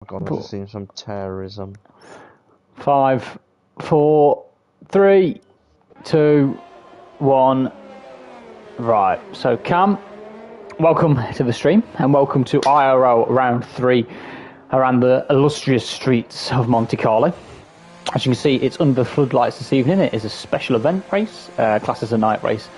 God, this has seen some terrorism. 5, 4, 3, 2, 1. Right, so Cam, welcome to the stream and welcome to IRL round 3 around the illustrious streets of Monte Carlo. As you can see, it's under floodlights this evening. It is a special event race, classed as a night race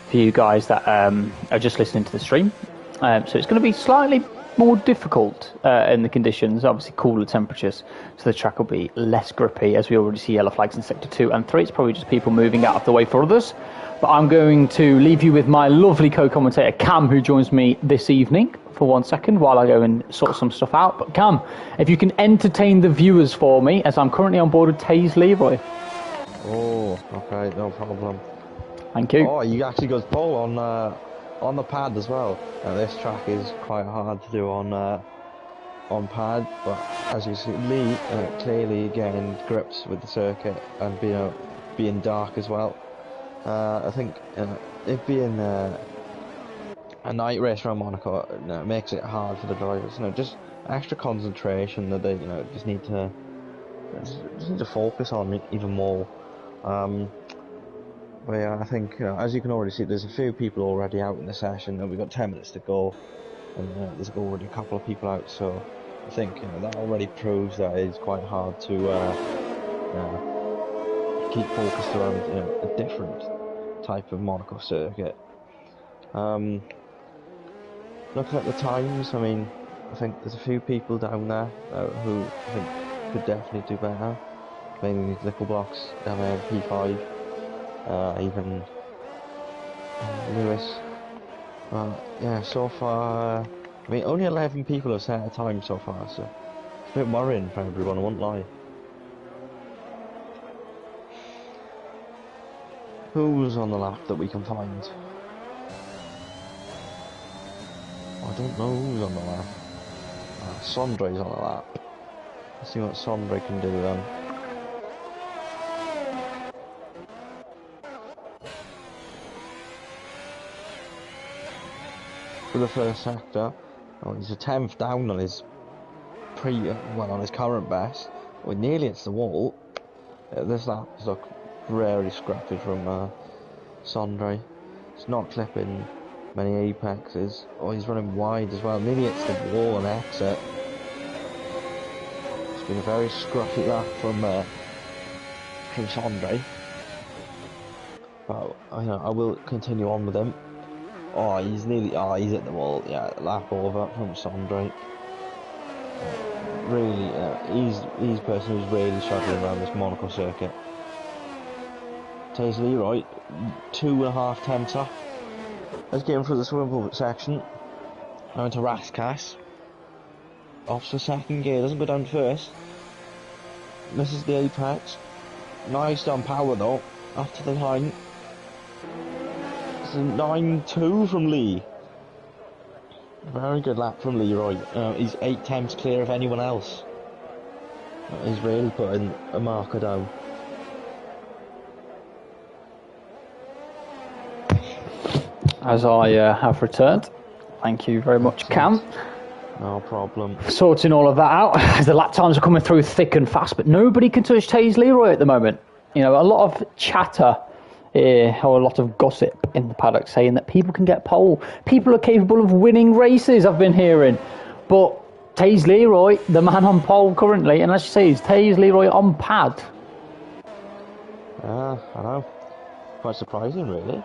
for you guys that are just listening to the stream. So it's going to be slightly more difficult in the conditions, obviously cooler temperatures, so the track will be less grippy, as we already see yellow flags in sector 2 and 3. It's probably just people moving out of the way for others. But I'm going to leave you with my lovely co-commentator Cam, who joins me this evening for 1 second while I go and sort some stuff out. But Cam, if you can entertain the viewers for me, as I'm currently on board with Taze Leroy. Oh, okay, no problem. Thank you. Oh, you actually got pole on the pad as well. Now, this track is quite hard to do on pad, but as you see, Lee clearly getting grips with the circuit and being dark as well. I think it being a night race around Monaco makes it hard for the drivers. Just extra concentration that they just need to focus on even more. But yeah, I think as you can already see, there's a few people already out in the session, and we've got 10 minutes to go, and there's already a couple of people out. So I think that already proves that it's quite hard to keep focused around a different type of Monaco circuit. Looking at the times, I think there's a few people down there who I think could definitely do better. Mainly these little blocks down there, P5. Even Lewis. Yeah, so far, only 11 people have set a time so far, so it's a bit worrying for everyone, I won't lie. Who's on the lap that we can find? I don't know who's on the lap. Sondre's on the lap. Let's see what Sondre can do then. For the first sector, he's a 10th down on his on his current best. We're nearly at the wall. This lap is very scrappy from Sondre. He's not clipping many apexes. Oh, he's running wide as well. Nearly hits the wall and exit. It's been a very scruffy lap from Sondre. But I will continue on with him. Oh, he's he's at the wall. Yeah, lap over from Sondre. Really, he's the person who's really struggling around this Monaco circuit. Taze Leroy, 2.5 tenths off. Let's get him through the swivel section. Now into Raskas. Off to second gear, doesn't go down first. Misses the apex. Nice on power though, after the line. 9.2 from Lee. Very good lap from Leroy. He's 8 tenths clear of anyone else. He's really putting a marker down. As I have returned. Thank you very much, Cam. No problem. Sorting all of that out. As the lap times are coming through thick and fast, but nobody can touch Taze Leroy at the moment. A lot of chatter or a lot of gossip in the paddock saying that people can get pole. People are capable of winning races, I've been hearing. But Taze Leroy, the man on pole currently, and as you say, is Taze Leroy on pad? I know. Quite surprising, really.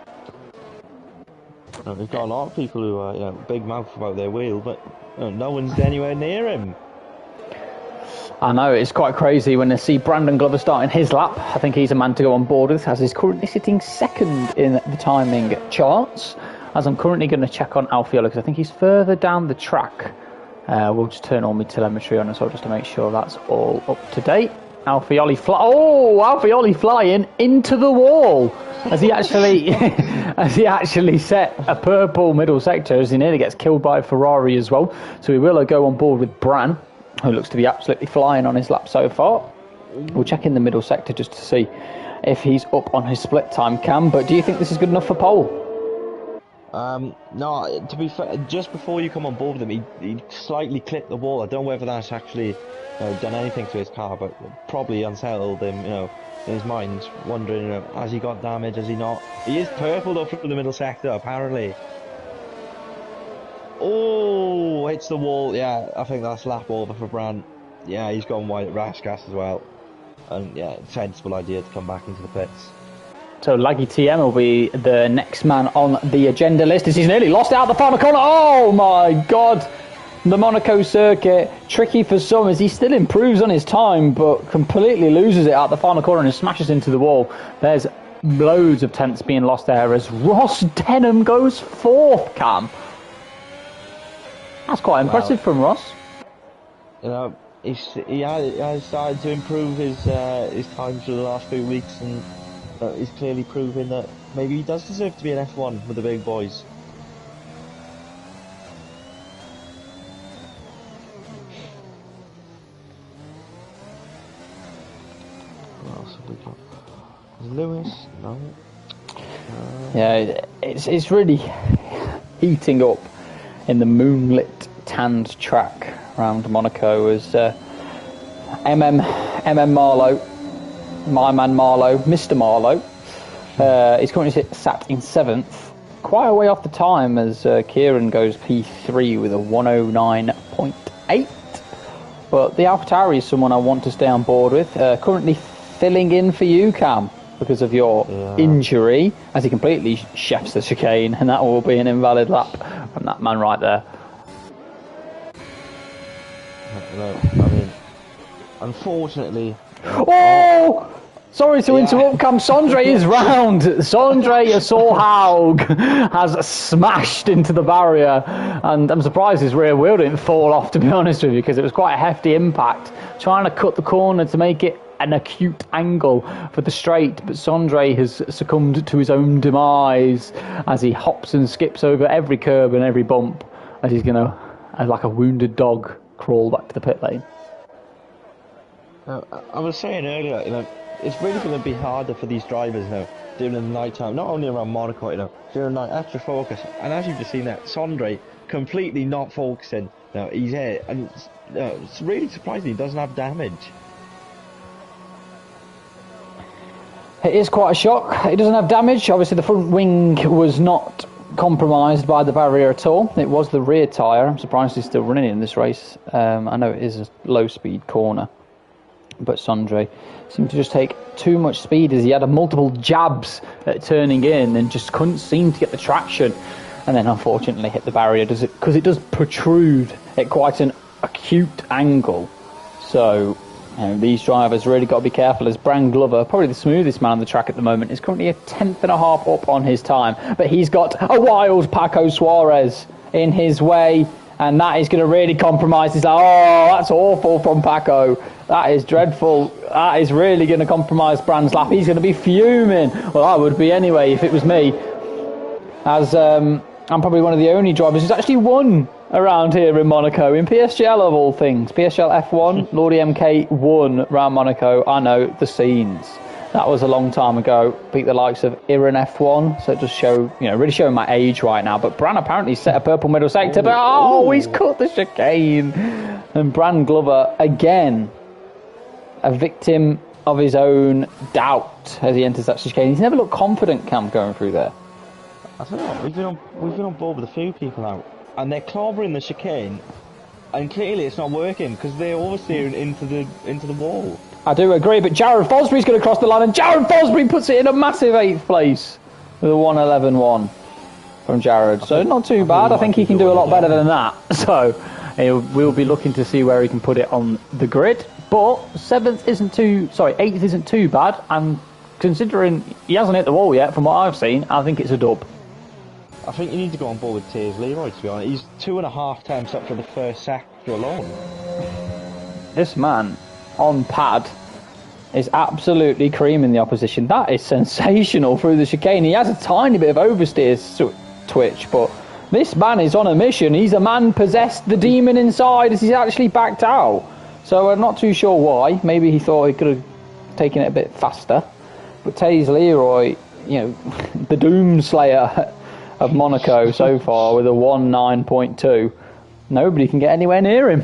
We've got a lot of people who are big mouth about their wheel, but no one's anywhere near him. I know, it's quite crazy when I see Brandon Glover starting his lap. I think he's a man to go on board with, as he's currently sitting second in the timing charts. As I'm currently going to check on Alfioli, because I think he's further down the track. We'll just turn all my telemetry on as well, just to make sure that's all up to date. Alfioli flying into the wall as he actually set a purple middle sector, as he nearly gets killed by a Ferrari as well. So we will go on board with Bran, who looks to be absolutely flying on his lap so far. We'll check in the middle sector just to see if he's up on his split time, Cam. But do you think this is good enough for pole? No, to be fair, just before you come on board with him, he slightly clipped the wall. I don't know whether that's actually done anything to his car, but probably unsettled him, in his mind, wondering, has he got damage, has he not? He is purple though from the middle sector, apparently. Oh, hits the wall. Yeah, I think that's lap over for Brandt. Yeah, he's gone wide at rash gas as well. And yeah, sensible idea to come back into the pits. So Laggy TM will be the next man on the agenda list as he's nearly lost out the final corner. Oh my God! The Monaco circuit, tricky for some as he still improves on his time, but completely loses it at the final corner and smashes into the wall. There's loads of tenths being lost there as Ross Denham goes fourth, Cam. That's quite impressive from Ross. He has started to improve his times for the last few weeks, and he's clearly proving that maybe he does deserve to be an F1 with the big boys. What else have we got? Lewis? No. Yeah, it's really heating up in the moonlit tanned track around Monaco as MM Marlowe, my man Marlowe, Mr. Marlowe, is currently sat in 7th, quite a way off the time as Kieran goes P3 with a 109.8. But the AlphaTauri is someone I want to stay on board with, currently filling in for you, Cam, because of your injury, as he completely chefs the chicane, and that will be an invalid lap from that man right there. No, I mean, unfortunately... Oh! Sorry to interrupt, Cam. Sondre is round. Sondre Sorhaug has smashed into the barrier, and I'm surprised his rear wheel didn't fall off, to be honest with you, because it was quite a hefty impact. Trying to cut the corner to make it an acute angle for the straight, but Sondre has succumbed to his own demise as he hops and skips over every curb and every bump as he's going to, like a wounded dog, crawl back to the pit lane. I was saying earlier, it's really going to be harder for these drivers now during the night time, not only around Monaco, during the night, extra focus. And as you've just seen that, Sondre completely not focusing. He's here, and it's really surprising he doesn't have damage. It is quite a shock. It doesn't have damage. Obviously, the front wing was not compromised by the barrier at all. It was the rear tyre. I'm surprised he's still running in this race. I know it is a low-speed corner, but Sondre seemed to just take too much speed as he had multiple jabs at turning in and just couldn't seem to get the traction, and then unfortunately hit the barrier because it does protrude at quite an acute angle. So these drivers really got to be careful, as Bran Glover, probably the smoothest man on the track at the moment, is currently a 10.5 up on his time, but he's got a wild Paco Suarez in his way, and that is going to really compromise. He's like, oh, that's awful from Paco. That is dreadful. That is really going to compromise Bran's lap. He's going to be fuming. Well, I would be anyway if it was me, as I'm probably one of the only drivers who's actually won around here in Monaco, in PSGL of all things. PSGL F1, Lordy MK won around Monaco. I know the scenes. That was a long time ago. Beat the likes of Iran F1, so it just show, really showing my age right now. But Bran apparently set a purple middle sector, but he's cut the chicane. And Bran Glover again, a victim of his own doubt as he enters that chicane. He's never looked confident, Cam, going through there. I don't know. We've been on board with a few people now, and they're clobbering the chicane, and clearly it's not working because they're oversteering into the wall. I do agree, but Jared Fosbury's going to cross the line, and Jared Fosbury puts it in a massive 8th place with a 1:11.1 from Jared. So not too bad. I think he can do a lot better than that. So we'll be looking to see where he can put it on the grid. But 8th isn't too bad, and considering he hasn't hit the wall yet, from what I've seen, I think it's a dub. I think you need to go on board with Tears Leroy, to be honest. He's 2.5 times up for the first sector alone. This man on pad is absolutely creaming the opposition. That is sensational through the chicane. He has a tiny bit of oversteer twitch, but this man is on a mission. He's a man possessed the demon inside as he's actually backed out. So I'm not too sure why. Maybe he thought he could have taken it a bit faster. But Taze Leroy, the Doom Slayer, of Monaco so far with a 1:09.2. Nobody can get anywhere near him.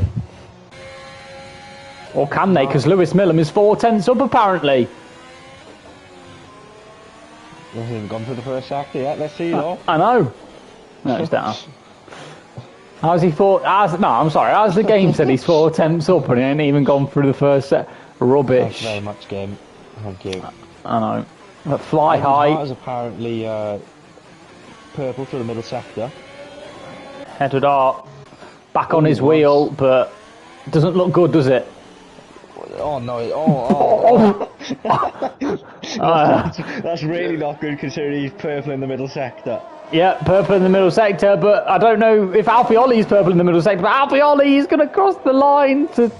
Or can they? Because Lewis Millam is 4/10 up apparently. He hasn't gone for the first sector yet. Let's see though. I know. No, it's down. How's he no, I'm sorry. How's the game said he's 4/10 up and he ain't even gone through the first set? Rubbish. Thanks very much, game. Thank you. I know. But fly high. Is apparently purple for the middle sector. Edward Hart back on his wheel, but doesn't look good, does it? Oh no! That's really not good considering he's purple in the middle sector. Yeah, purple in the middle sector, but I don't know if Alfioli's purple in the middle sector, but Alfioli is going to cross the line to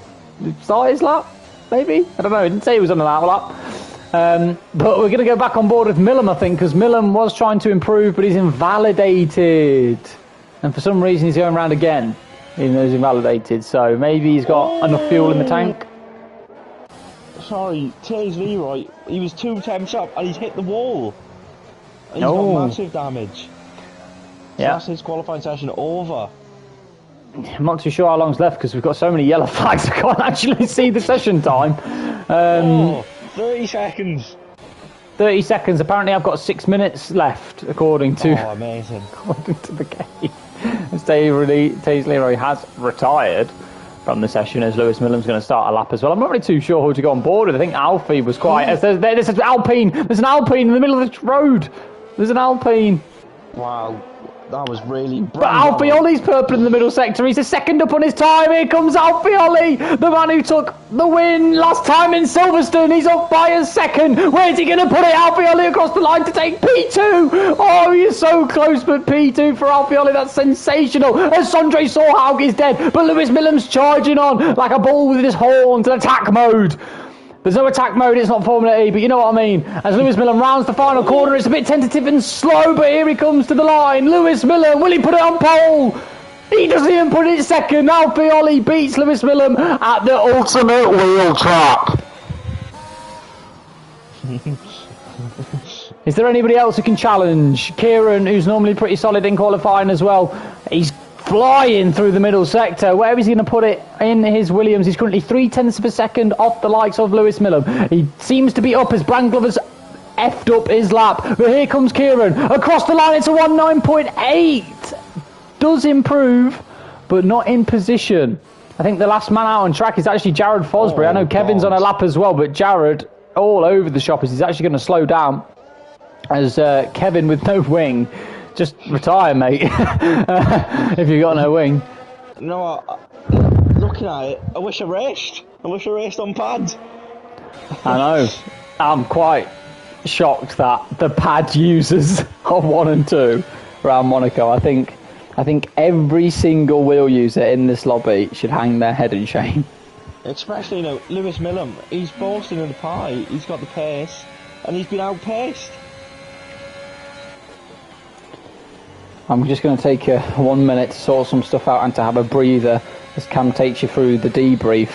start his lap, maybe? I don't know, he didn't say he was on the lap. But we're going to go back on board with Millam, I think, because Millam was trying to improve, but he's invalidated. And for some reason he's going around again, even though he's invalidated, so maybe he's got enough fuel in the tank. Sorry, Taze Leroy, he was 2 temps up and he's hit the wall. And he's got massive damage. So that's his qualifying session over. I'm not too sure how long's left because we've got so many yellow flags I can't actually see the session time. 30 seconds. 30 seconds. Apparently I've got 6 minutes left according to... Oh, amazing. According to the game. Taze Leroy has retired from the session as Lewis Millam's going to start a lap as well. I'm not really too sure who to go on board with. I think Alfie was quite... There's an Alpine. There's an Alpine in the middle of the road. There's an Alpine. Wow, that was really... But Alfioli's purple in the middle sector. He's a second up on his time. Here comes Alfioli, the man who took the win last time in Silverstone. He's up by a second. Where's he going to put it? Alfioli across the line to take P2. Oh, he's so close, but P2 for Alfioli. That's sensational. As Sondre Sorhaug is dead, but Lewis Millam's charging on like a bull with his horns in attack mode. There's no attack mode, it's not Formula E, but you know what I mean. As Lewis Millam rounds the final corner, it's a bit tentative and slow, but here he comes to the line. Lewis Millam, will he put it on pole? He doesn't even put it second. Alfioli beats Lewis Millam at the ultimate wheel track. Is there anybody else who can challenge? Kieran, who's normally pretty solid in qualifying as well, he's flying through the middle sector. Where is he going to put it in his Williams? He's currently 0.3 of a second off the likes of Lewis Millam. He seems to be up as Brand Glover's effed up his lap. But here comes Kieran. Across the line, it's a 1:09.8. Does improve, but not in position. I think the last man out on track is actually Jared Fosbury. I know Kevin's on a lap as well, but Jared all over the shop as he's actually going to slow down. As Kevin with no wing. Just retire, mate, if you've got no wing. No, looking at it, I wish I raced. I wish I raced on pads. I know. I'm quite shocked that the pad users of 1 and 2 around Monaco. I think every single wheel user in this lobby should hang their head in shame. Especially, you know, Lewis Millam. He's boasting in the pie. He's got the pace, and he's been outpaced. I'm just going to take 1 minute to sort some stuff out and to have a breather as Cam takes you through the debrief.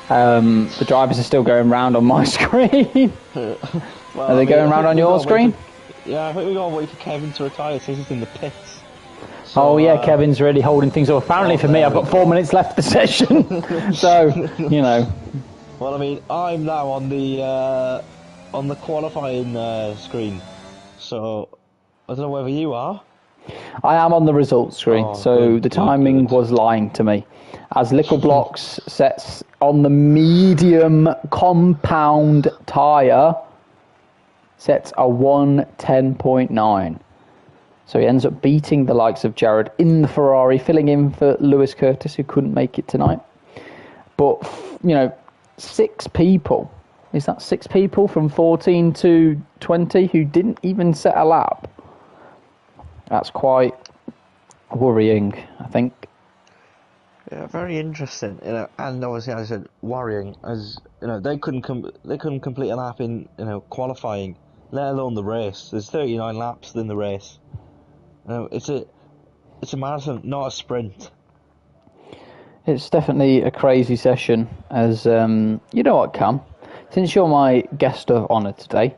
The drivers are still going round on my screen. Well, are they going round on your screen? Yeah, I think we've got to wait for Kevin to retire since he's in the pits. So, oh yeah, Kevin's really holding things up. Apparently for me, I've got 4 minutes left of the session. So, you know. Well, I mean, I'm now on the qualifying screen. So, I don't know whether you are. I am on the results screen, so the timing was lying to me. As Little Blocks sets on the medium compound tyre, sets a 1:10.9. So he ends up beating the likes of Jared in the Ferrari, filling in for Lewis Curtis, who couldn't make it tonight. But, you know, 6 people, is that 6 people from 14 to 20 who didn't even set a lap? That's quite worrying, I think. Yeah, very interesting. You know, and obviously, as I said, worrying, as you know, they couldn't complete a lap in qualifying, let alone the race. There's 39 laps in the race. You know, it's a marathon, not a sprint. It's definitely a crazy session. As you know what, Cam, since you're my guest of honour today,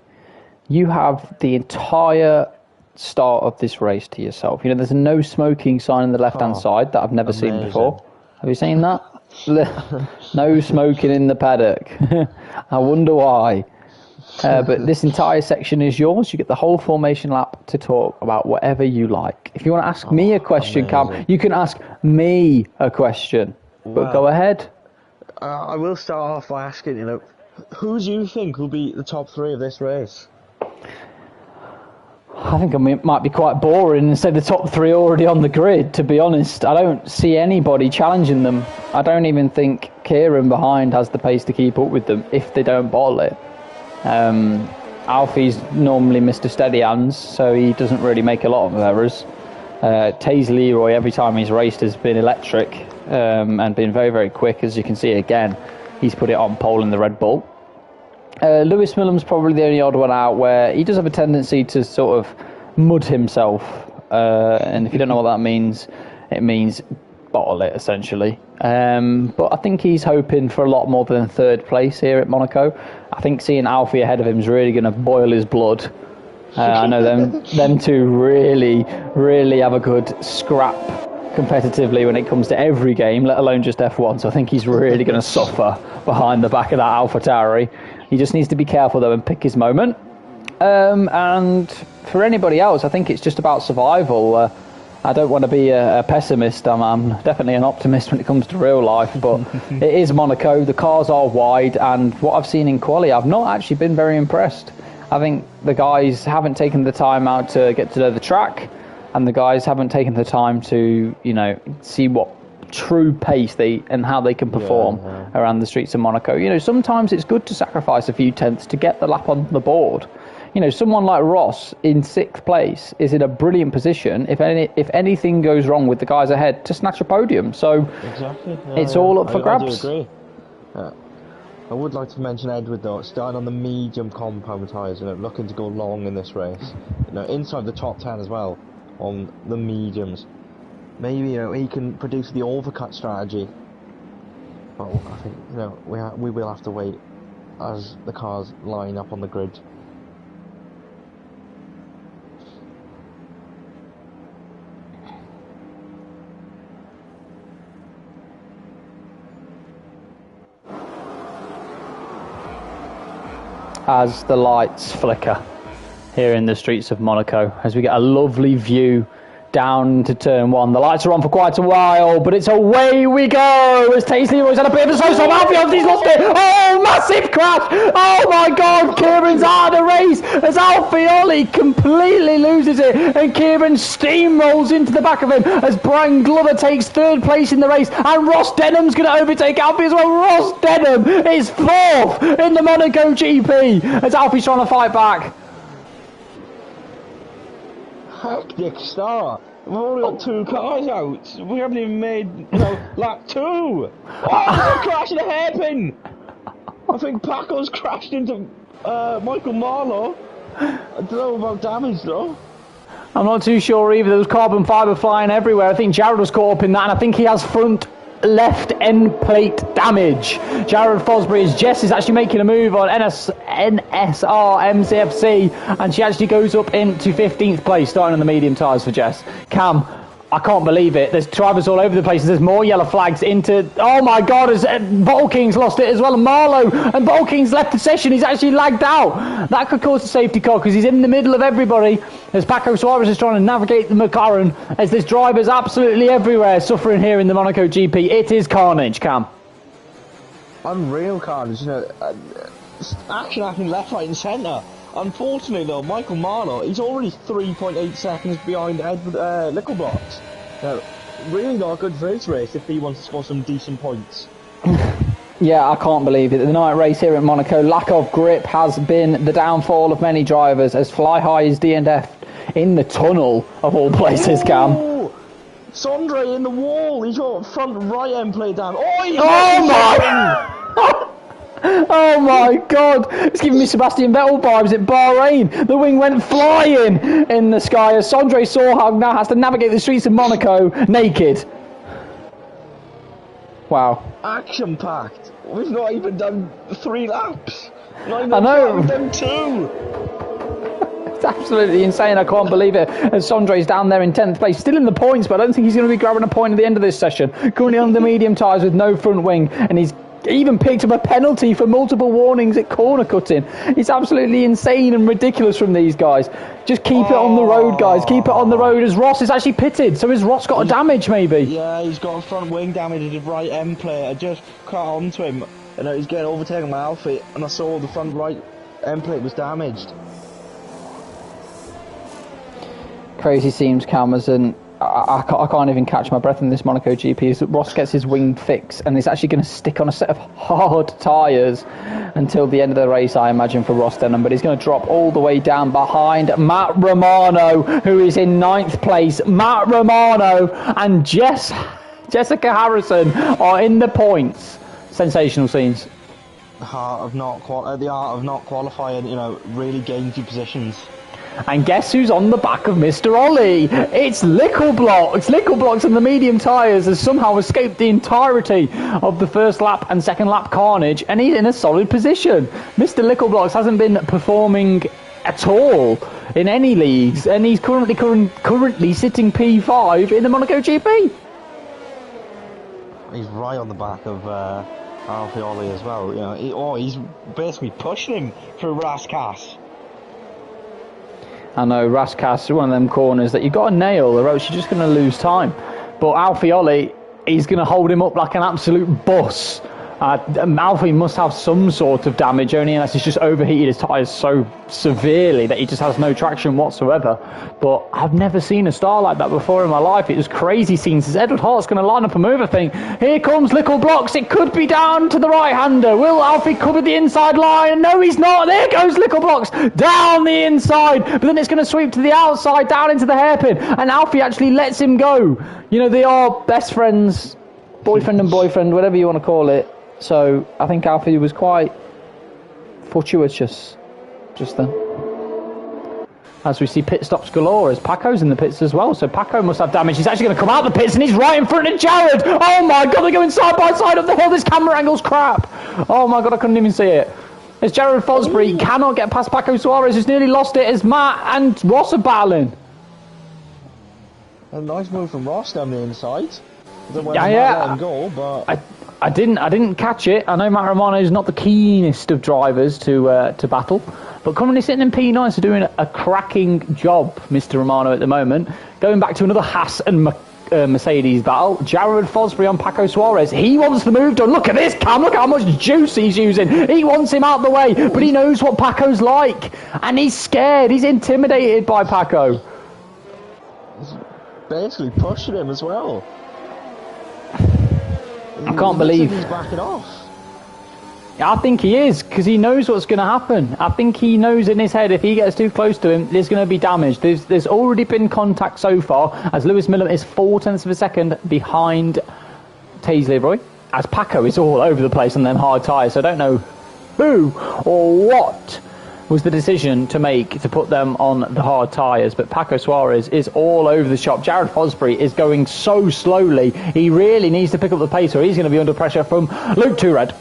you have the entire start of this race to yourself. You know, there's a no smoking sign on the left-hand side that I've never seen before. Have you seen that? No smoking in the paddock. I wonder why. But this entire section is yours. You get the whole formation lap to talk about whatever you like. If you want to ask me a question, Cam, you can ask me a question. But go ahead. I will start off by asking, who do you think will be the top 3 of this race? I think it might be quite boring and say the top 3 already on the grid, to be honest. I don't see anybody challenging them. I don't even think Kieran behind has the pace to keep up with them if they don't bottle it. Alfie's normally Mr. Steady Hands, so he doesn't really make a lot of errors. Taze Leroy, every time he's raced, has been electric and been very, very quick. As you can see again, he's put it on pole in the Red Bull. Lewis Millam's probably the only odd one out, where he does have a tendency to sort of mud himself, and if you don't know what that means, it means bottle it, essentially. But I think he's hoping for a lot more than 3rd place here at Monaco. I think seeing Alfie ahead of him is really going to boil his blood. I know them two really, really have a good scrap competitively when it comes to every game, let alone just F1. So I think he's really going to suffer behind the back of that AlphaTauri. He just needs to be careful, though, and pick his moment. And for anybody else, I think it's just about survival. I don't want to be a pessimist. I'm definitely an optimist when it comes to real life, but it is Monaco. The cars are wide, and what I've seen in quali, I've not actually been very impressed. I think the guys haven't taken the time out to get to know the track, and the guys haven't taken the time to, see what true pace and how they can perform around the streets of Monaco. Sometimes it's good to sacrifice a few tenths to get the lap on the board. Someone like Ross in 6th place is in a brilliant position if anything goes wrong with the guys ahead to snatch a podium. So exactly. It's all up for grabs. I do agree. I would like to mention Edward, though, starting on the medium compound tyres, looking to go long in this race. Inside the top 10 as well on the mediums. Maybe he can produce the overcut strategy. But I think we will have to wait as the cars line up on the grid. As the lights flicker here in the streets of Monaco, as we get a lovely view down to turn 1. The lights are on for quite a while, but it's away we go as Taze Leroy's had a bit of a so-so. Alfie, he's lost it. Oh, massive crash. Oh my God, Kieran's out of the race as Alfie completely loses it, and Kieran steamrolls into the back of him as Brian Glover takes 3rd place in the race, and Ross Denham's going to overtake Alfie as well. Ross Denham is 4th in the Monaco GP as Alfie's trying to fight back. Hectic start. We've only got 2 cars out. We haven't even made, lap 2. Oh, there's a crash in a hairpin. I think Paco's crashed into Michael Marlowe. I don't know about damage, though. I'm not too sure either. There was carbon fibre flying everywhere. I think Jared was caught up in that, and I think he has front left end plate damage. Jared Fosbury, as Jess is actually making a move on NSR MCFC, and she actually goes up into 15th place, starting on the medium tyres for Jess. Cam, I can't believe it. There's drivers all over the place. There's more yellow flags into... Oh my God, as Bottle King's lost it as well. Marlowe, and Bottle King's left the session. He's actually lagged out. That could cause a safety car because he's in the middle of everybody as Paco Suarez is trying to navigate the McLaren, as there's drivers absolutely everywhere suffering here in the Monaco GP. It is carnage, Cam. Unreal carnage, action happening left, right and centre. Unfortunately, though, Michael Marlowe, he's already 3.8 seconds behind Edward Littleblocks. Really not good for his race if he wants to score some decent points. Yeah, I can't believe it. The night race here at Monaco, lack of grip has been the downfall of many drivers as Fly High is DNF'd in the tunnel of all places, Cam. Sondre in the wall, he's got front right end plate down. Oh my God, it's giving me Sebastian Vettel vibes at Bahrain. The wing went flying in the sky as Sondre Sorhag now has to navigate the streets of Monaco naked. Wow. Action packed. We've not even done 3 laps. I know. We've done 2. It's absolutely insane. I can't believe it. And Sondre's down there in 10th place, still in the points, but I don't think he's going to be grabbing a point at the end of this session. Currently on the medium tyres with no front wing, and he's even picked up a penalty for multiple warnings at corner cutting. It's absolutely insane and ridiculous from these guys. Just keep it on the road, guys. Keep it on the road, as Ross is actually pitted. So has Ross got a damage, maybe? Yeah, he's got a front wing damage at his right end plate. I just caught onto him, and he's getting overtaken by Alfie, and I saw the front right end plate was damaged. Crazy seems, Cameras, and I can't even catch my breath in this Monaco GP. As Ross gets his wing fixed, and he's actually going to stick on a set of hard tyres until the end of the race, I imagine, for Ross Denham. But he's going to drop all the way down behind Matt Romano, who is in 9th place. Matt Romano and Jessica Harrison are in the points. Sensational scenes. The art of not qualifying, really gained few positions. And guess who's on the back of Mr. Ollie? It's Lickleblocks. Lickleblocks and the medium tyres has somehow escaped the entirety of the first lap and second lap carnage, and he's in a solid position. Mr. Lickleblocks hasn't been performing at all in any leagues, and he's currently sitting P5 in the Monaco GP. He's right on the back of Alfie Ollie as well. He's basically pushing him through Rascasse. I know, Rascasse is one of them corners that you've got to nail, or else you're just going to lose time. But Alfie Ollie, he's going to hold him up like an absolute bus. Alfie must have some sort of damage, only unless he's just overheated his tyres so severely that he just has no traction whatsoever. But I've never seen a star like that before in my life. It was crazy scenes. As Edward Hart's going to line up a move, I think. Here comes Lickleblocks. It could be down to the right-hander. Will Alfie cover the inside line? No, he's not. There goes Lickleblocks down the inside. But then it's going to sweep to the outside, down into the hairpin. And Alfie actually lets him go. They are best friends, boyfriend and boyfriend, whatever you want to call it. So I think Alfie was quite fortuitous just then. As we see pit stops galore, as Paco's in the pits as well. So Paco must have damage. He's actually going to come out the pits, and he's right in front of Jared. Oh my God, they're going side by side up the hill. This camera angle's crap. Oh my God, I couldn't even see it. As Jared Fosbury cannot get past Paco Suarez, who's nearly lost it, as Matt and Ross are battling. A nice move from Ross down the inside. I don't know whether let him go, but I didn't catch it. I know Matt Romano is not the keenest of drivers to battle, but currently sitting in P9, so doing a cracking job, Mr. Romano at the moment. Going back to another Haas and Mercedes battle. Jared Fosbury on Paco Suarez. He wants the move done. Look at this, Cam. Look how much juice he's using. He wants him out the way, but he knows what Paco's like, and he's scared. He's intimidated by Paco. He's basically pushing him as well. I can't believe he's backing off. I think he is, because he knows what's going to happen. I think he knows in his head if he gets too close to him, there's going to be damage. There's already been contact so far, as Lewis Millam is 0.4 of a second behind Taze Leroy, as Paco is all over the place on them hard tyres. So I don't know who or what was the decision to make to put them on the hard tyres, but Paco Suarez is all over the shop. Jared Fosbury is going so slowly, he really needs to pick up the pace or he's going to be under pressure from Luke Toured.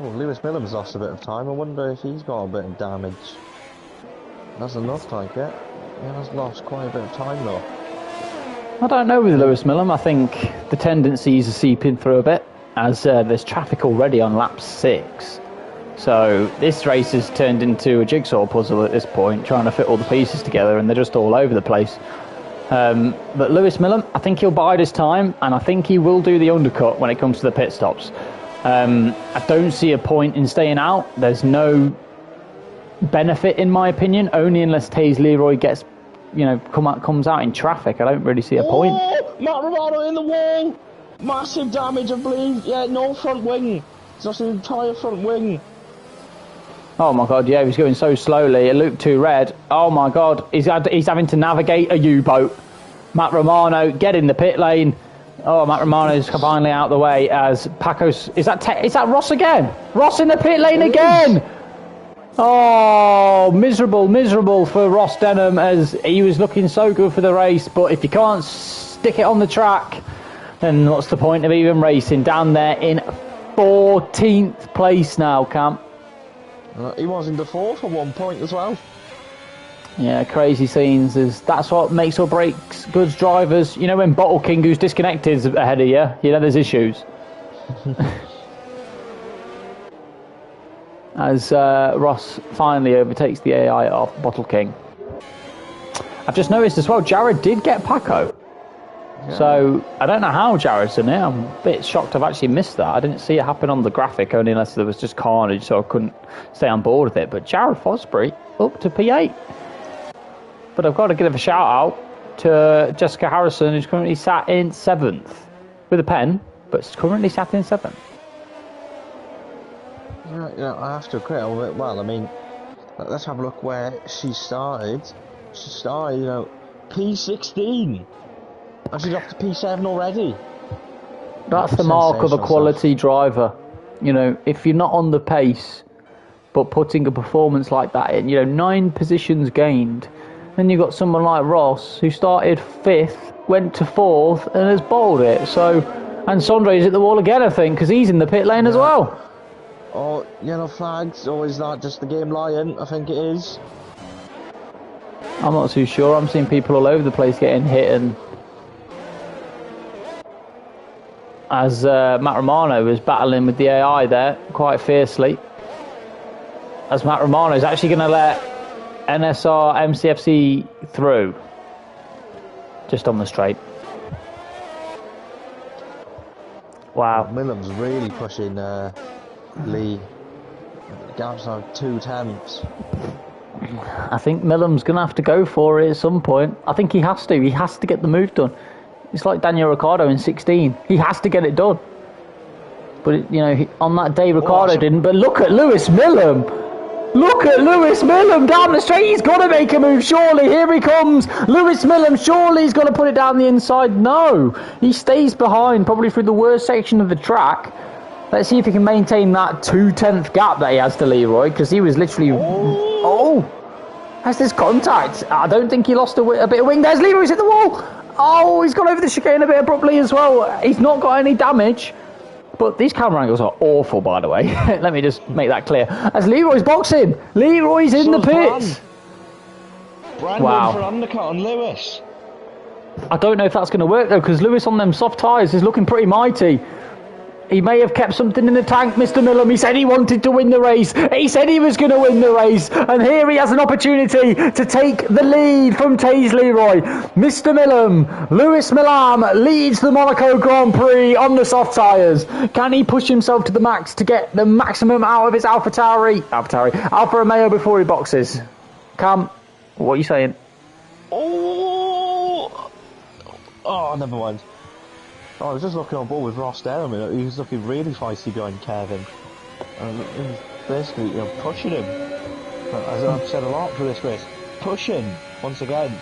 Oh, Lewis Millam's lost a bit of time. I wonder if he's got a bit of damage. Doesn't look like it. He has lost quite a bit of time though. I don't know with Lewis Millam. I think the tendencies are seeping through a bit, as there's traffic already on lap 6. So this race has turned into a jigsaw puzzle at this point, trying to fit all the pieces together, and they're just all over the place. But Lewis Millam, I think he'll bide his time, and I think he will do the undercut when it comes to the pit stops. I don't see a point in staying out. There's no benefit, in my opinion, only unless Taze Leroy gets, comes out in traffic. I don't really see a point. Matt Romano in the wall! Massive damage, I believe. Yeah, no front wing. It's just an entire front wing. Oh my God, yeah, he's going so slowly. Luke Toured, oh my God, he's having to navigate a U-boat. Matt Romano, get in the pit lane. Oh, Matt Romano's finally out the way as Paco's... Is that Ross again? Ross in the pit lane again! Oh, miserable for Ross Denham, as he was looking so good for the race, but if you can't stick it on the track, then what's the point of even racing? Down there in 14th place now, Cam. He was in the 4th at one point as well. Yeah, crazy scenes. That's what makes or breaks good drivers. You know, when Bottle King, who's disconnected, is ahead of you, you know there's issues. As Ross finally overtakes the AI of Bottle King. I've just noticed as well, Jared did get Paco. Yeah. So, I don't know how Jared's done it. I'm a bit shocked I've actually missed that. I didn't see it happen on the graphic, only unless there was just carnage, so I couldn't stay on board with it. But Jared Fosbury up to P8. But I've got to give a shout out to Jessica Harrison, who's currently sat in 7th with a pen, but currently sat in 7th. Yeah, I have to agree. Well, I mean, let's have a look where she started. She started, P16. And she's up to P7 already. That's the mark of a quality driver. You know, if you're not on the pace, but putting a performance like that in, 9 positions gained. Then you've got someone like Ross, who started 5th, went to 4th, and has bowled it. So, and Sondre's at the wall again, I think, because he's in the pit lane as well. Oh, yellow flags, or is that just the game lion? I think it is. I'm not too sure. I'm seeing people all over the place getting hit, and as Matt Romano is battling with the AI there quite fiercely. As Matt Romano is actually going to let NSR MCFC through. Just on the straight. Wow. Millam's really pushing Lee. Gap's now 2 tenths. I think Millam's going to have to go for it at some point. I think he has to. He has to get the move done. It's like Daniel Ricciardo in 16. He has to get it done. But, on that day Ricciardo didn't. But look at Lewis Millam. Look at Lewis Millam down the straight. He's got to make a move, surely. Here he comes. Lewis Millam, surely he's got to put it down the inside. No. He stays behind, probably through the worst section of the track. Let's see if he can maintain that 2/10 gap that he has to Leroy, because he was literally... Oh! Has this contact? I don't think he lost a bit of wing. There's Leroy's hit the wall. Oh, he's gone over the chicane a bit abruptly as well. He's not got any damage. But these camera angles are awful, by the way. Let me just make that clear. As Leroy's boxing. Leroy's in the pits. Brandon for undercut on Lewis. I don't know if that's going to work, though, because Lewis on them soft tyres is looking pretty mighty. He may have kept something in the tank, Mr. Millam. He said he wanted to win the race. He said he was going to win the race. And here he has an opportunity to take the lead from Taze Leroy. Mr. Millam, Lewis Millam leads the Monaco Grand Prix on the soft tyres. Can he push himself to the max to get the maximum out of his Alfa Romeo before he boxes? Cam, what are you saying? Oh, never mind. I was just looking on board with Ross there. I mean, he was looking really feisty behind Kevin. And basically, pushing him. As I've said a lot for this race, pushing once again.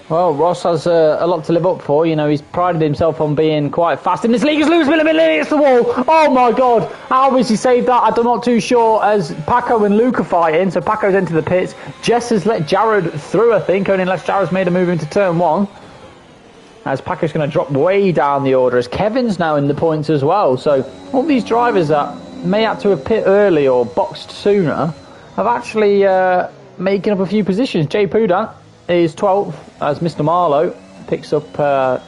Well, Ross has a lot to live up for. He's prided himself on being quite fast in this league. As Lewis Millam hits the wall. Oh my God! How has he saved that? I'm not too sure. As Paco and Luke are fighting, so Paco's into the pits. Jess has let Jared through, I think, only unless Jared's made a move into turn 1. As Paco's going to drop way down the order, as Kevin's now in the points as well. So all these drivers that may have to have pit early or boxed sooner have actually making up a few positions. Jay Pudan is 12th as Mr. Marlowe picks up a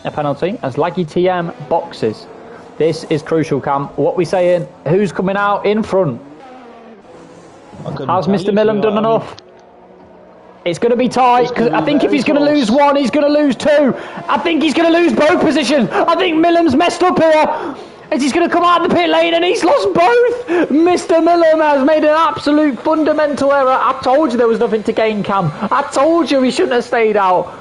penalty as Laggy TM boxes. This is crucial, Cam. What we saying? Who's coming out in front? Has Mr. Millam done enough? It's going to be tight, because I think if he's going to lose 1, he's going to lose 2. I think he's going to lose both positions. I think Millam's messed up here. As he's going to come out of the pit lane and he's lost both. Mr. Millam has made an absolute fundamental error. I told you there was nothing to gain, Cam. I told you he shouldn't have stayed out.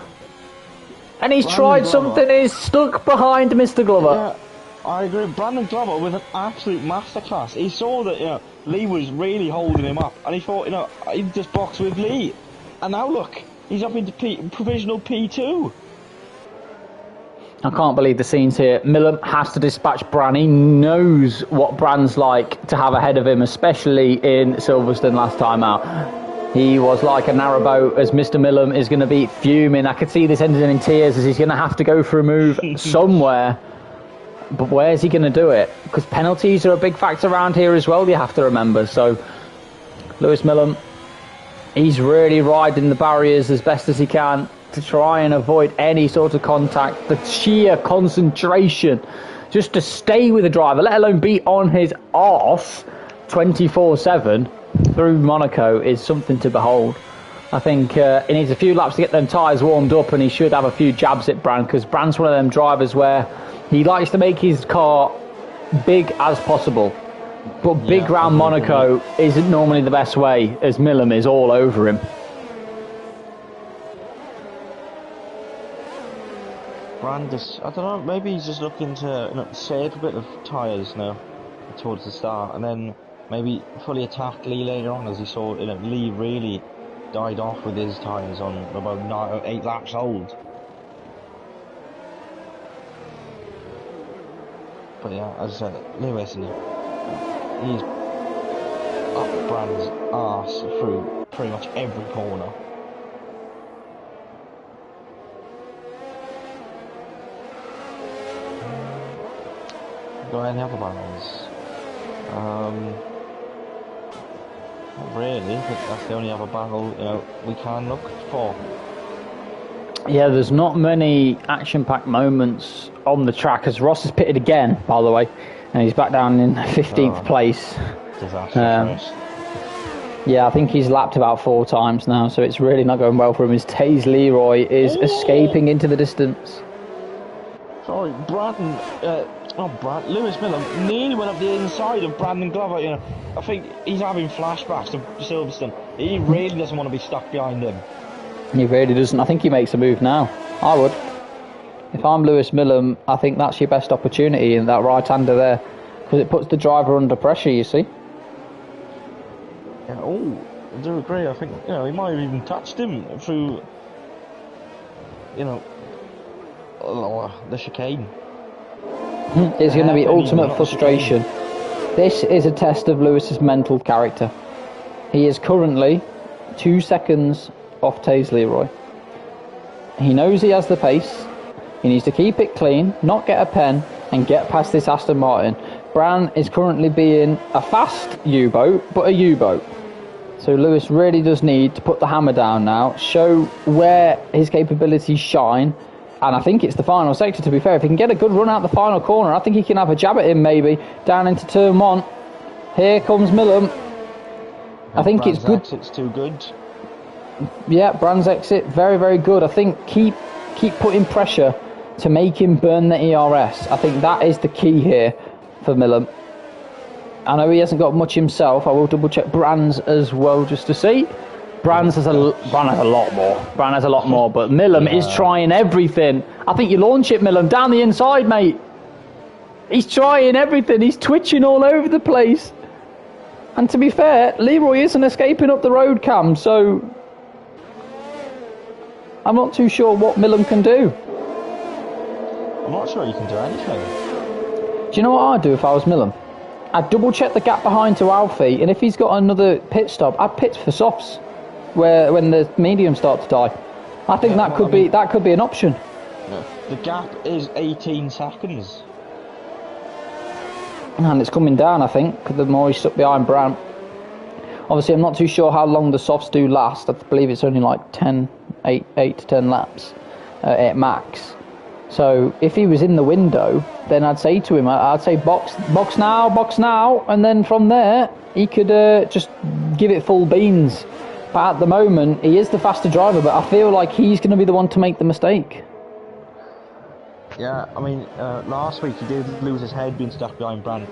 And he's tried something, he's stuck behind Mr. Glover. Yeah, I agree. Brandon Glover with an absolute masterclass. He saw that Lee was really holding him up, and he thought he'd just box with Lee. And now look, he's up into provisional P2. I can't believe the scenes here. Millam has to dispatch Bran. He knows what Bran's like to have ahead of him, especially in Silverstone last time out. He was like a narrowboat, as Mr. Millam is going to be fuming. I could see this ending in tears, as he's going to have to go for a move somewhere. But where's he going to do it? Because penalties are a big factor around here as well, you have to remember. So, Lewis Millam, he's really riding the barriers as best as he can to try and avoid any sort of contact. The sheer concentration just to stay with the driver, let alone be on his arse 24/7 through Monaco, is something to behold. I think he needs a few laps to get them tyres warmed up, and he should have a few jabs at Brand, because Brand's one of them drivers where he likes to make his car big as possible. But big round Monaco isn't normally the best way, as Millam is all over him. Brand is, I don't know, maybe he's just looking to save a bit of tyres now towards the start, and then maybe fully attack Lee later on, as he saw Lee really died off with his tyres on about 8 laps old. But yeah, as I said, Lewis, he's up Brand's arse through pretty much every corner. Got any other battles? Not really. I think that's the only other battle we can look for. Yeah, there's not many action-packed moments on the track, as Ross has pitted again, by the way, and he's back down in 15th place. Disaster. Yeah, I think he's lapped about 4 times now, so it's really not going well for him. As Taze Leroy is escaping into the distance. Sorry, Lewis Millam nearly went up the inside of Brandon Glover. I think he's having flashbacks to Silverstone. He really doesn't want to be stuck behind him. He really doesn't. I think he makes a move now. I would. If I'm Lewis Millam, I think that's your best opportunity in that right-hander there, because it puts the driver under pressure, you see. Yeah, I do agree. I think he might have even touched him through the chicane. It's going to be ultimate frustration. This is a test of Lewis's mental character. He is currently 2 seconds off Taze Leroy. He knows he has the pace. He needs to keep it clean, not get a pen, and get past this Aston Martin. Bran is currently being a fast U-boat, but a U-boat. So Lewis really does need to put the hammer down now, show where his capabilities shine, and I think it's the final sector, to be fair. If he can get a good run out the final corner, I think he can have a jab at him maybe, down into turn 1. Here comes Millam. I think Brand's it's good. Exit's too good. Yeah, Brand's exit, very, very good. I think keep putting pressure to make him burn the ERS. I think that is the key here for Millam. I know he hasn't got much himself. I will double check Brand's as well just to see. Brand has a lot more. Brand has a lot more, but Millam is trying everything. I think you launch it, Millam, down the inside, mate. He's trying everything. He's twitching all over the place. And to be fair, Leroy isn't escaping up the road, Cam, so I'm not too sure what Millam can do. I'm not sure you can do anything. Do you know what I'd do if I was Millam? I'd double check the gap behind to Alfie, and if he's got another pit stop, I'd pit for softs, when the mediums start to die. I think that could be an option. Yeah. The gap is 18 seconds. And it's coming down, I think, the more he's stuck behind Brown. Obviously, I'm not too sure how long the softs do last. I believe it's only like 8 to 10 laps at max. So if he was in the window, then I'd say to him, I'd say box now, and then from there he could just give it full beans. But at the moment, he is the faster driver, but I feel like he's going to be the one to make the mistake. Yeah, I mean, last week he did lose his head being stuck behind Brand.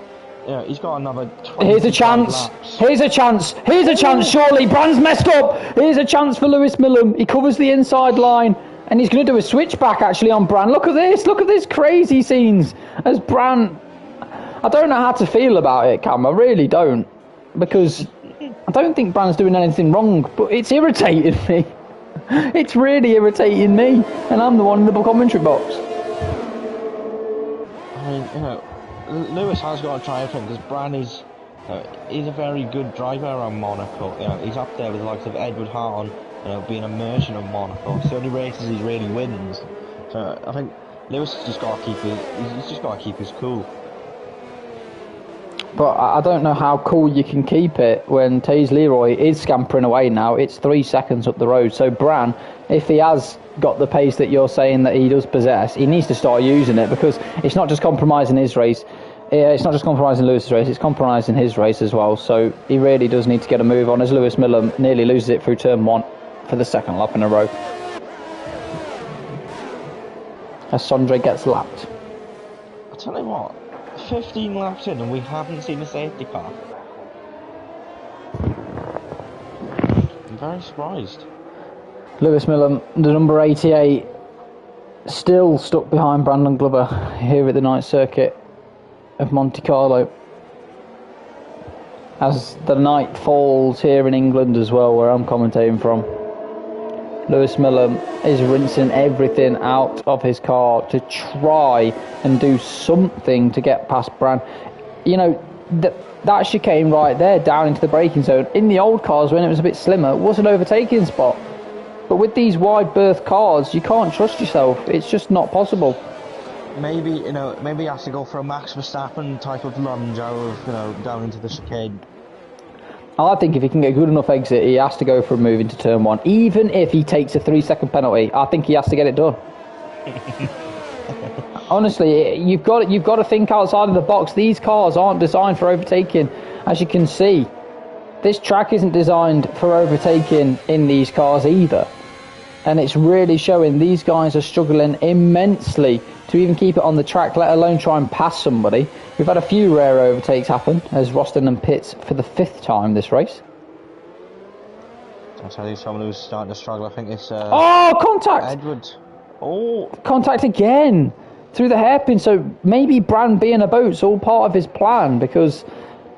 He's got another 20 Here's a chance. laps. Here's a chance. Here's a chance, surely. Brand's messed up. Here's a chance for Lewis Millam. He covers the inside line. And he's going to do a switchback, actually, on Brand. Look at this. Look at this crazy scenes. As Brand... I don't know how to feel about it, Cam. I really don't. Because I don't think Brand's doing anything wrong. But it's irritating me. It's really irritating me. And I'm the one in the commentary box. I mean, Lewis has got to try everything, because Bran is He's a very good driver around Monaco. He's up there with the likes of Edward Hahn, being a merchant of Monaco. It's the only races he really wins. So I think Lewis has just got to he's just got to keep his cool. But I don't know how cool you can keep it when Taze Leroy is scampering away now. It's 3 seconds up the road. So Bran, if he has got the pace that you're saying that he does possess, he needs to start using it, because it's not just compromising his race. It's not just compromising Lewis's race, it's compromising his race as well. So he really does need to get a move on, as Lewis Miller nearly loses it through turn 1 for the second lap in a row. As Sondre gets lapped. I tell you what, 15 laps in and we haven't seen a safety car. I'm very surprised. Lewis Miller, the number 88, still stuck behind Brandon Glover here at the night circuit of Monte Carlo. As the night falls here in England as well, where I'm commentating from, Lewis Miller is rinsing everything out of his car to try and do something to get past Bran. That chicane right there down into the braking zone, in the old cars when it was a bit slimmer, was an overtaking spot. But with these wide berth cars, you can't trust yourself. It's just not possible. Maybe he has to go for a Max Verstappen type of lunge out of, down into the chicane. I think if he can get a good enough exit, he has to go for a move into turn 1. Even if he takes a 3-second penalty, I think he has to get it done. Honestly, you've got to think outside of the box. These cars aren't designed for overtaking, as you can see. This track isn't designed for overtaking in these cars either. And it's really showing these guys are struggling immensely to even keep it on the track, let alone try and pass somebody. We've had a few rare overtakes happen as Roston and pits for the 5th time this race. I'll tell you someone who's starting to struggle. I think it's contact! Edward. Oh, contact again through the hairpin. So maybe Bran being a boat's all part of his plan, because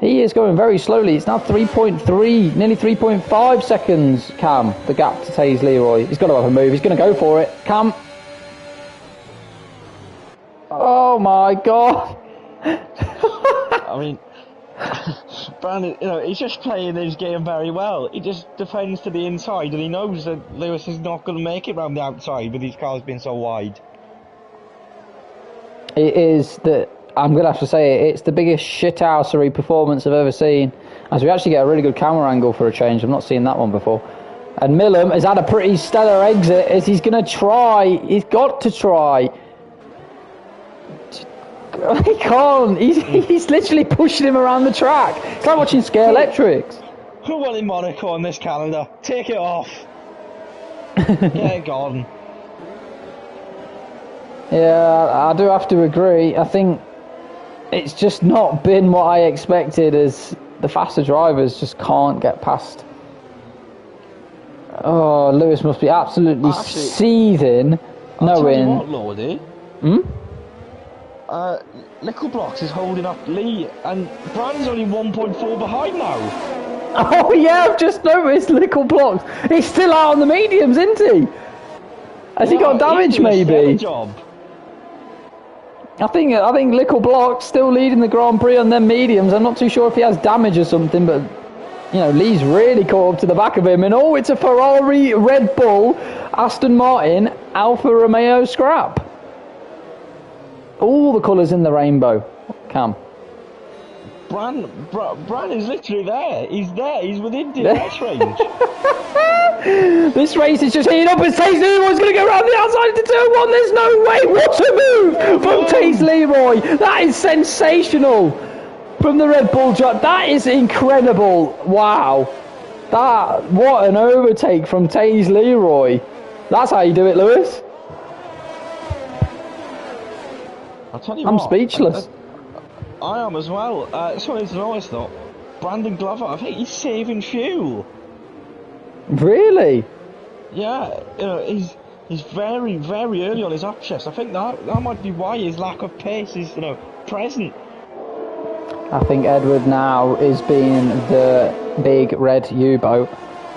he is going very slowly. It's now 3.3, nearly 3.5 seconds, Cam, the gap to Taze Leroy. He's got to have a move. He's going to go for it. Cam. Oh my God. I mean, Bran, he's just playing his game very well. He just defends to the inside, and he knows that Lewis is not going to make it round the outside with these cars being so wide. It is the... I'm going to have to say it's the biggest shithousery performance I've ever seen. As we actually get a really good camera angle for a change. I've not seen that one before. And Millam has had a pretty stellar exit as he's going to try. He's got to try. He can't. He's literally pushing him around the track. It's like watching Scare Electrics. Who wanted Monaco on this calendar? Take it off. Yeah, gone. Yeah, I do have to agree. I think it's just not been what I expected, as the faster drivers just can't get past. Oh, Lewis must be absolutely seething, knowing... I'll tell you what, Lordy. Little Blocks is holding up Lee, and Bran's only 1.4 behind now. Oh yeah, I've just noticed Little Blocks. He's still out on the mediums, isn't he? Has he got damage, maybe? Job. I think Little Block's still leading the Grand Prix on them mediums. I'm not too sure if he has damage or something, but Lee's really caught up to the back of him. And it's a Ferrari, Red Bull, Aston Martin, Alfa Romeo scrap. All the colours in the rainbow. Cam. Bran is literally there. He's there. He's within DRS range. This race is just heating up as Taze Leroy's going to go around the outside into turn 1. There's no way. What a move from Taze Leroy. That is sensational from the Red Bull truck. That is incredible. Wow. What an overtake from Taze Leroy. That's how you do it, Lewis. I'll tell you I'm what, speechless. I am as well. So it's nice though. Brandon Glover, I think he's saving fuel. Really? Yeah, he's very, very early on his upshifts. I think that might be why his lack of pace is present. I think Edward now is being the big red U-boat,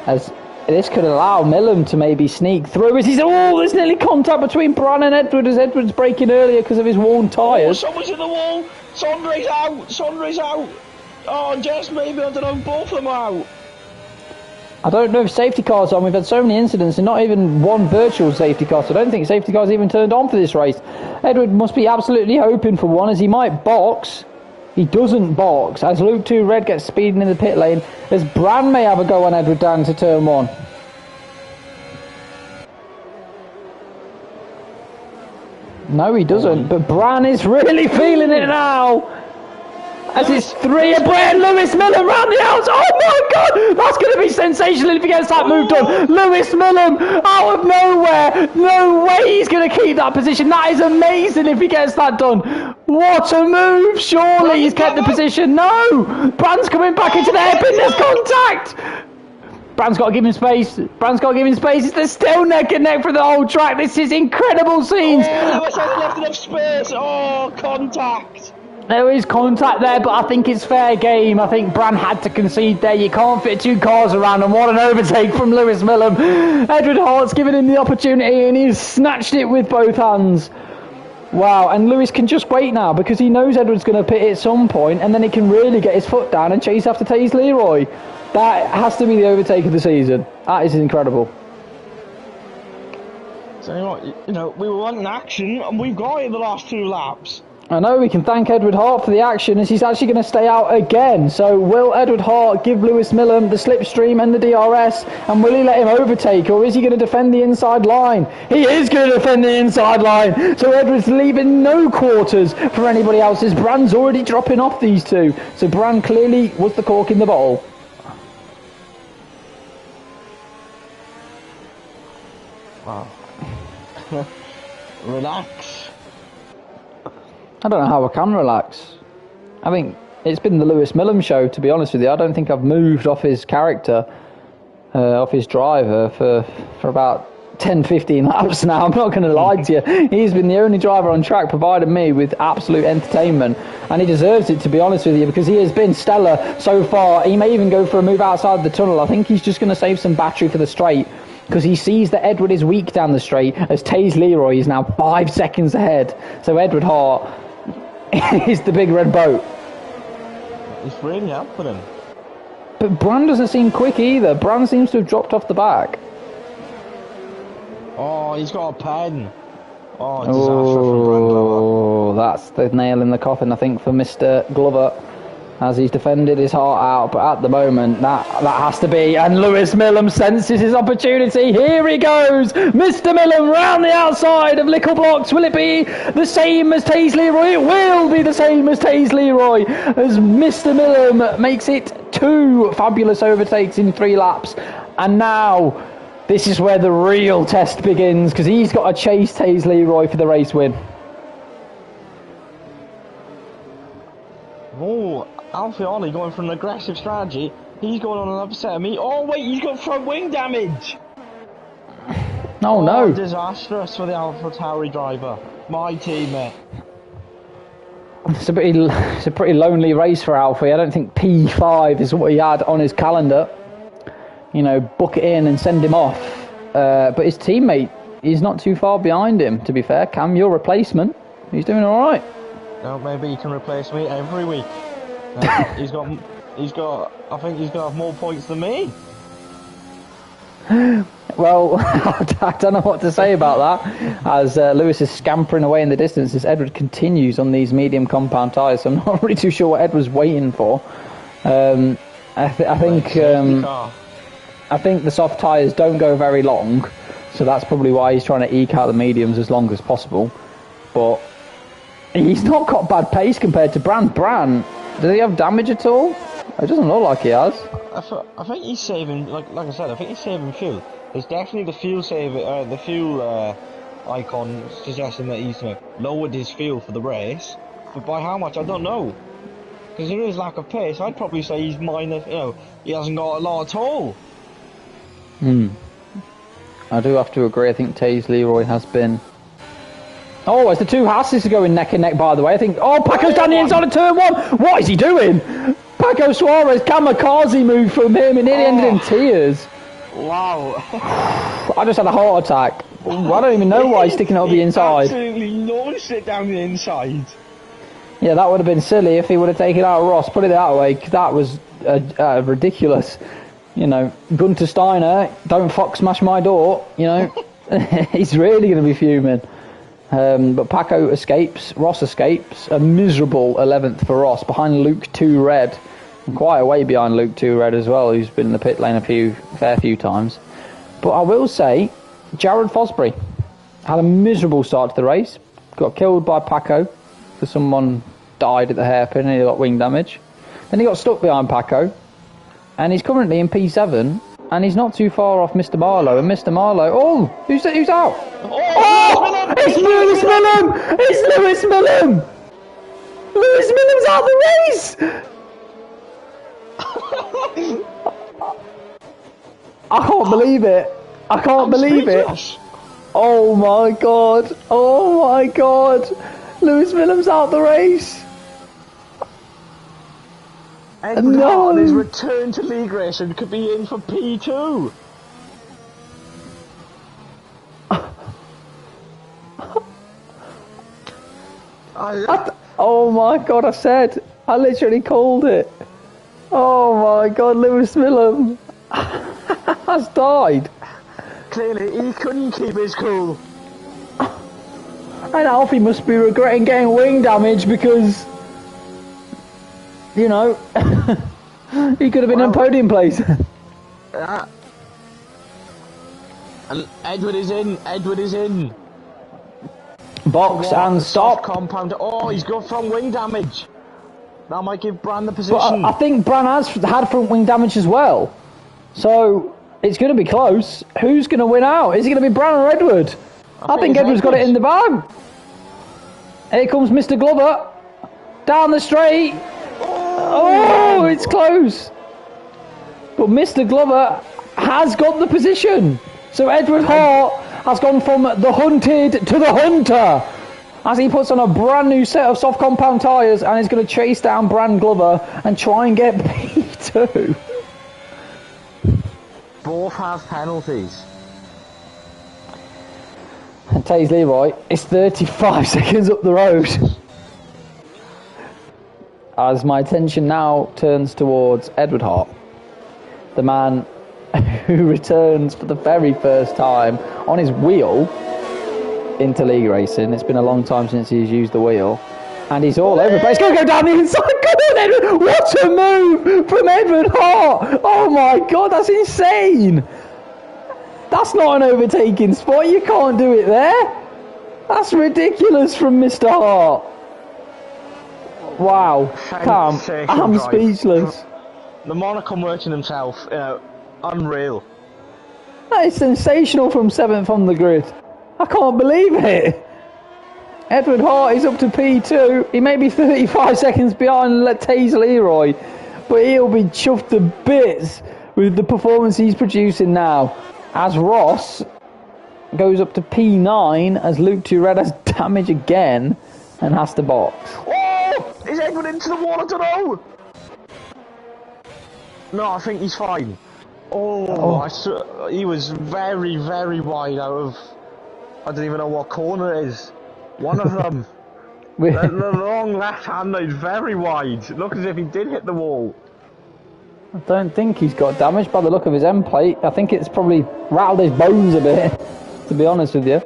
as this could allow Millam to maybe sneak through. There's nearly contact between Bran and Edward, as Edward's braking earlier because of his worn tyres. Oh, someone's in the wall. Sondre's out. Oh, just maybe, I don't know, both of them out. I don't know if safety cars on. We've had so many incidents and not even one virtual safety car. So I don't think safety cars even turned on for this race. Edward must be absolutely hoping for one, as he might box. He doesn't box. As Luke 2 Red gets speeding in the pit lane, as Bran may have a go on Edward down to turn 1. No, he doesn't. But Bran is really feeling it now. As it's 3 of Brett, Lewis Millen round the outs. Oh my God, that's going to be sensational if he gets that move done. Lewis Millen out of nowhere. No way he's going to keep that position. That is amazing if he gets that done. What a move. Surely he's kept the position. No, Bran's coming back into the hairpin. There's contact. Bran's got to give him space. Bran's got to give him space. They're still neck and neck for the whole track. This is incredible scenes. Oh, Lewis has left enough space. Oh, contact. There is contact there, but I think it's fair game. I think Bran had to concede there. You can't fit 2 cars around, and what an overtake from Lewis Millen. Edward Hart's given him the opportunity, and he's snatched it with both hands. Wow, and Lewis can just wait now, because he knows Edward's going to pit at some point, and then he can really get his foot down and chase after Taze Leroy. That has to be the overtake of the season. That is incredible. So, you know, we were wanting action, and we've got it in the last 2 laps. I know we can thank Edward Hart for the action, as he's actually going to stay out again. So will Edward Hart give Lewis Millen the slipstream and the DRS, and will he let him overtake, or is he going to defend the inside line? He is going to defend the inside line. So Edward's leaving no quarters for anybody else, as Bran's already dropping off these 2. So Bran clearly was the cork in the bottle. Wow. Relax. I don't know how I can relax. I think it's been the Lewis Millen show, to be honest with you. I don't think I've moved off his character, off his driver for about 10-15 laps now. I'm not going to lie to you. He's been the only driver on track providing me with absolute entertainment, and he deserves it, to be honest with you, because he has been stellar so far. He may even go for a move outside the tunnel. I think he's just going to save some battery for the straight, because he sees that Edward is weak down the straight, as Taze Leroy is now 5 seconds ahead. So Edward Hart is the big red boat. He's really helping him. But Bran doesn't seem quick either. Bran seems to have dropped off the back. Oh, he's got a pen. Oh, disaster from Bran Glover. Oh, that's the nail in the coffin, I think, for Mr. Glover, as he's defended his heart out. But at the moment, that has to be. And Lewis Millen senses his opportunity. Here he goes. Mr. Millen round the outside of Lickle Blocks. Will it be the same as Taze Leroy? It will be the same as Taze Leroy, as Mr. Millen makes it 2 fabulous overtakes in 3 laps. And now, this is where the real test begins, because he's got to chase Taze Leroy for the race win. Oh, Alfioli going for an aggressive strategy. He's going on another set of me. Oh wait, he's got front wing damage. Oh no! Disastrous for the AlphaTauri driver, my teammate. It's a pretty lonely race for Alfie. I don't think P5 is what he had on his calendar. You know, book it in and send him off. But his teammate, he's not too far behind him, to be fair. Cam, your replacement, he's doing all right. No, maybe he can replace me every week. He's got. I think he's gonna have more points than me. Well, I don't know what to say about that, as Lewis is scampering away in the distance as Edward continues on these medium compound tyres. So I'm not really too sure what Edward's waiting for. I think the soft tyres don't go very long, so that's probably why he's trying to eke out the mediums as long as possible. But he's not got bad pace compared to Bran. Bran, does he have damage at all? It doesn't look like he has. I think he's saving, like I said, I think he's saving fuel. There's definitely the fuel icon suggesting that he's lowered his fuel for the race, but by how much I don't know. Because there is lack of pace. I'd probably say he's minus. He hasn't got a lot at all. I do have to agree. I think Taze Leroy has been. Oh, as the 2 Hasses are going neck and neck, by the way. I think. Oh, Paco's down the inside of turn 1. What is he doing? Paco Suarez, kamikaze move from him, and nearly ended in tears. Wow. I just had a heart attack. I don't even know why he's sticking it up the inside. Absolutely launched it down the inside. Yeah, that would have been silly if he would have taken out Ross. Put it that way, 'cause that was ridiculous. You know, Gunter Steiner, don't fuck smash my door. You know, he's really going to be fuming. But Paco escapes, Ross escapes. A miserable 11th for Ross, behind Luke 2 Red. And quite a way behind Luke 2 Red as well, who's been in the pit lane a fair few times. But I will say, Jared Fosbury had a miserable start to the race. Got killed by Paco, because someone died at the hairpin and he got wing damage. Then he got stuck behind Paco, and he's currently in P7, and he's not too far off Mr. Marlowe. And Mr. Marlowe, who's out? Oh, it's Lewis Millam! It's Lewis Millam! Lewis Millam's out the race! I can't believe it. I can't believe it. Oh my god. Oh my god. Lewis Millam's out the race. Edward Hart on his return to league racing could be in for P2. Oh my god, I literally called it. Oh my god, Lewis Millam has died. Clearly, he couldn't keep his cool. And Alfie must be regretting getting wing damage because, you know, he could have been in podium place. Yeah. And Edward is in. Box and stop. Compound. Oh, he's got front wing damage. That might give Bran the position. But I think Bran has had front wing damage as well. So it's going to be close. Who's going to win out? Is it going to be Bran or Edward? I think Edward's got it in the bag. Here comes Mr. Glover. Down the straight. Oh, it's close. But Mr. Glover has got the position. So Edward Hart has gone from the hunted to the hunter as he puts on a brand new set of soft compound tyres and is going to chase down Bran Glover and try and get P2. Both have penalties. And Taze Leroy is 35 seconds up the road. As my attention now turns towards Edward Hart, the man who returns for the very first time on his wheel into league racing. It's been a long time since he's used the wheel, and he's all over the place. Go down the inside. Go on, Edward! What a move from Edward Hart! Oh my god, that's insane! That's not an overtaking spot. You can't do it there. That's ridiculous from Mr. Hart. Wow, I'm speechless. The Monaco merchant himself, unreal. That is sensational from 7th on the grid. I can't believe it. Edward Hart is up to P2. He may be 35 seconds behind Taze Leroy, but he'll be chuffed to bits with the performance he's producing now. As Ross goes up to P9 as Luke 2 Red has damage again and has to box. Oh! Is Edward into the wall? I don't know. No, I think he's fine. He was very, very wide out of... I don't even know what corner it is. One of them. the long left-hander is very wide. Look as if he did hit the wall. I don't think he's got damage by the look of his end plate. I think it's probably rattled his bones a bit, to be honest with you.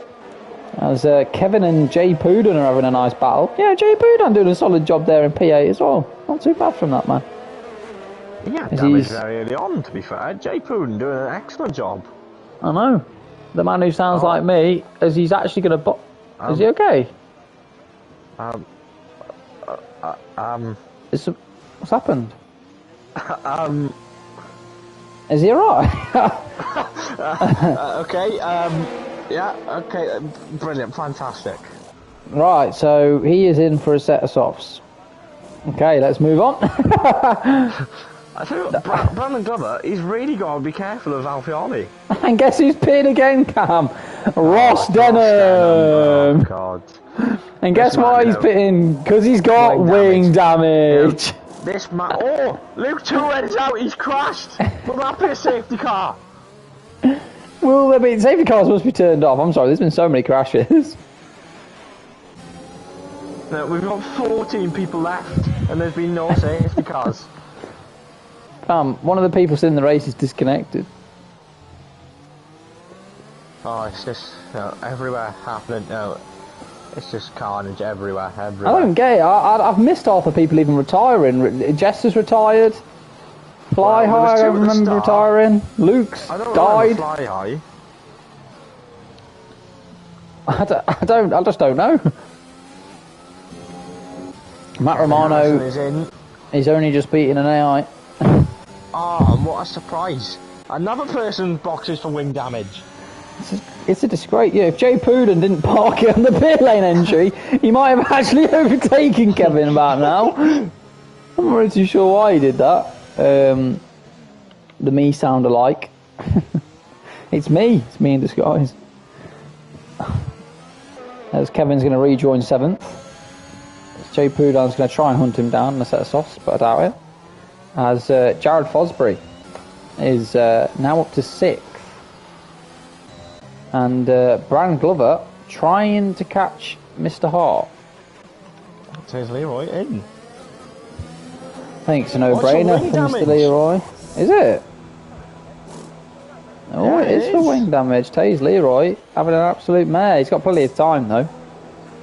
As Kevin and Jay Pooden are having a nice battle. Yeah, Jay Pooden doing a solid job there in P8 as well. Not too bad from that man. Yeah, damage very early on, to be fair. Jay Pooden doing an excellent job. I know. The man who sounds like me, as he's actually going to... is he okay? What's happened? Is he alright? Okay, yeah, okay, brilliant, fantastic. Right, so he is in for a set of softs. Okay, let's move on. I tell you what, Brandon Glover, he's really got to be careful of Alfieri. And guess who's pitting again, Cam? Ross Denham! Oh, God. And guess why he's pitting? Because he's got wing damage. Yeah. This man... Oh! Luke 2 Red's out, he's crashed! Will that be a safety car? Will there be... Safety cars must be turned off. I'm sorry, there's been so many crashes. Now, we've got 14 people left, and there's been no safety cars. One of the people in the race is disconnected. Oh, it's just everywhere happening now. It's just carnage everywhere. I don't get it. I've missed half the people even retiring. Jess is retired. Fly High, I don't remember retiring. Luke's died. Fly High. I just don't know. Matt Romano is only just beating an AI. Oh, what a surprise. Another person boxes for wing damage. It's a disgrace. Yeah, if Jay Pooden didn't park it on the pit lane entry, he might have actually overtaken Kevin about now. I'm not really too sure why he did that. The me sound alike. It's me in disguise. As Kevin's going to rejoin 7th. Jay Poodan's going to try and hunt him down in a set of softs, but I doubt it. As Jared Fosbury is now up to 6th. And Brian Glover trying to catch Mr. Hart. There's Leroy in. I think it's a no-brainer for Mr. Leroy. Is it? Oh, yeah, it is for wing damage. Taze Leroy having an absolute mare. He's got plenty of time though.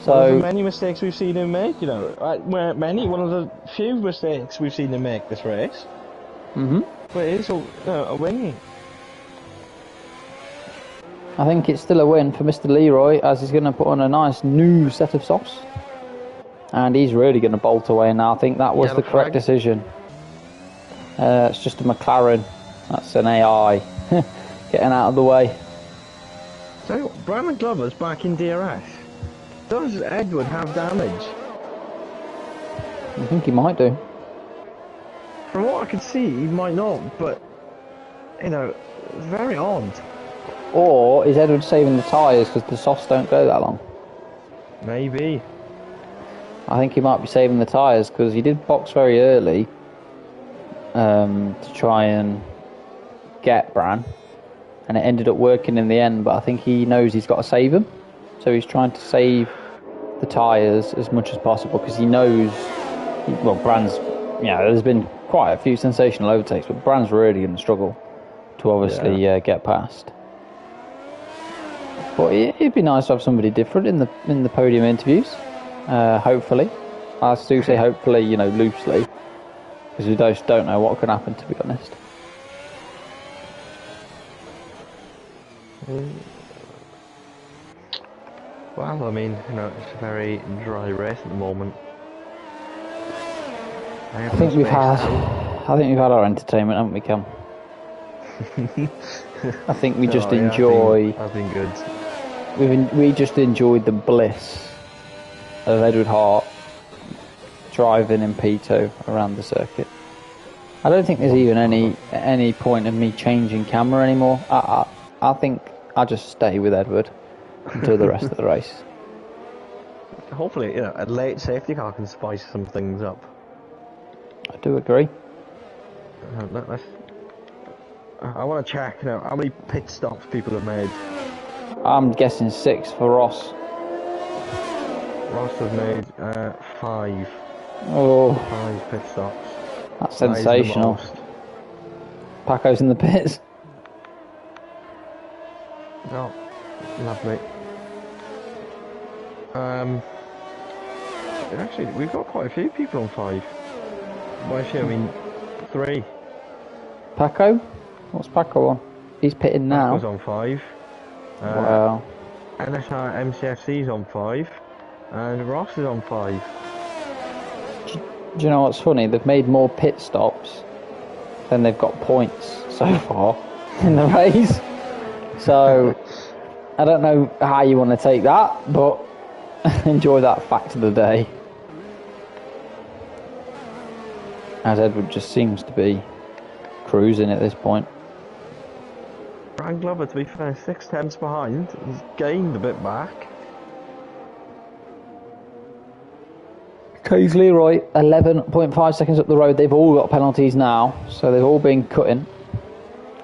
So one of the many mistakes we've seen him make, you know, one of the few mistakes we've seen him make this race. But it is a win. I think it's still a win for Mr. Leroy, as he's going to put on a nice new set of softs. And he's really going to bolt away now. I think that was the correct decision. It's just a McLaren. That's an AI. Getting out of the way. So, Brandon Glover's back in DRS. Does Edward have damage? I think he might do. From what I can see, he might not, but, you know, it's very odd. Or is Edward saving the tyres because the softs don't go that long? Maybe. I think he might be saving the tyres because he did box very early to try and get Bran, and it ended up working in the end, but I think he knows he's got to save them, so he's trying to save the tyres as much as possible because he knows, well, Bran's, there's been quite a few sensational overtakes, but Bran's really going to struggle to obviously get past. But it'd be nice to have somebody different in the podium interviews. Hopefully, I do say hopefully, loosely, because we just don't know what can happen, to be honest. Well, I mean, it's a very dry race at the moment. I think we've had our entertainment, haven't we, Cam? I think we just enjoy. I've been good. We just enjoyed the bliss of Edward Hart driving in P2 around the circuit. I don't think there's even any point of me changing camera anymore. I think I'll just stay with Edward until the rest of the race. Hopefully, a late safety car can spice some things up. I do agree. I want to check how many pit stops people have made. I'm guessing 6 for Ross. Ross has made 5. Oh, 5 pit stops. That's sensational. Paco's in the pits. Oh, lovely. Actually, we've got quite a few people on 5. Well, actually, I mean 3. Paco? What's Paco on? He's pitting now. Paco's on 5. Wow. NSR MCFC's on 5. And Ross is on 5. Do you know what's funny? They've made more pit stops than they've got points so far in the race. So, I don't know how you want to take that, but enjoy that fact of the day. As Edward just seems to be cruising at this point. Brian Glover, to be fair, 6 tenths behind. He's gained a bit back. Taze Leroy, 11.5 seconds up the road. They've all got penalties now, so they've all been cutting.